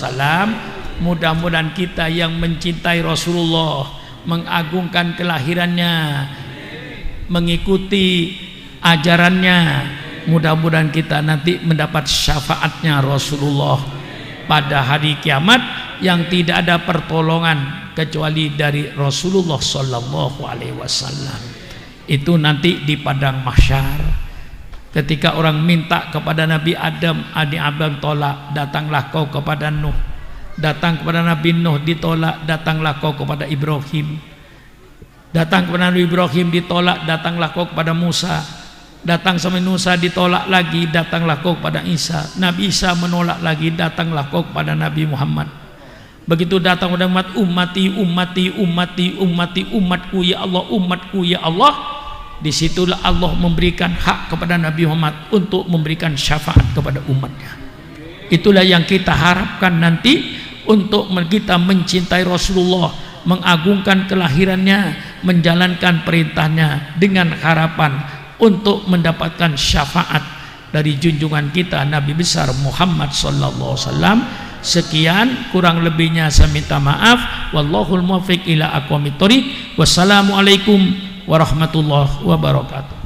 Mudah-mudahan kita yang mencintai Rasulullah, mengagungkan kelahirannya, mengikuti ajarannya, mudah-mudahan kita nanti mendapat syafaatnya Rasulullah pada hari kiamat yang tidak ada pertolongan kecuali dari Rasulullah Sallallahu Alaihi Wasallam. Itu nanti di padang mahsyar, ketika orang minta kepada Nabi Adam, Adam tolak, datanglah kau kepada Nuh. Datang kepada Nabi Nuh ditolak, datanglah kau kepada Ibrahim. Datang kepada Nabi Ibrahim ditolak, datanglah kau kepada Musa. Datang sampai Musa ditolak lagi, datanglah kau kepada Isa. Nabi Isa menolak lagi, datanglah kau kepada Nabi Muhammad. Begitu datang kepada umat, ummati, ummati, ummati, ummati, umatku ya Allah, umatku ya Allah. Disitulah Allah memberikan hak kepada Nabi Muhammad untuk memberikan syafaat kepada umatnya. Itulah yang kita harapkan nanti, untuk kita mencintai Rasulullah, mengagungkan kelahirannya, menjalankan perintahnya dengan harapan untuk mendapatkan syafaat dari junjungan kita Nabi besar Muhammad sallallahu alaihi wasallam. Sekian, kurang lebihnya saya minta maaf. Wallahul muwaffiq ila aqwamit thoriq. Wassalamualaikum warahmatullahi wabarakatuh.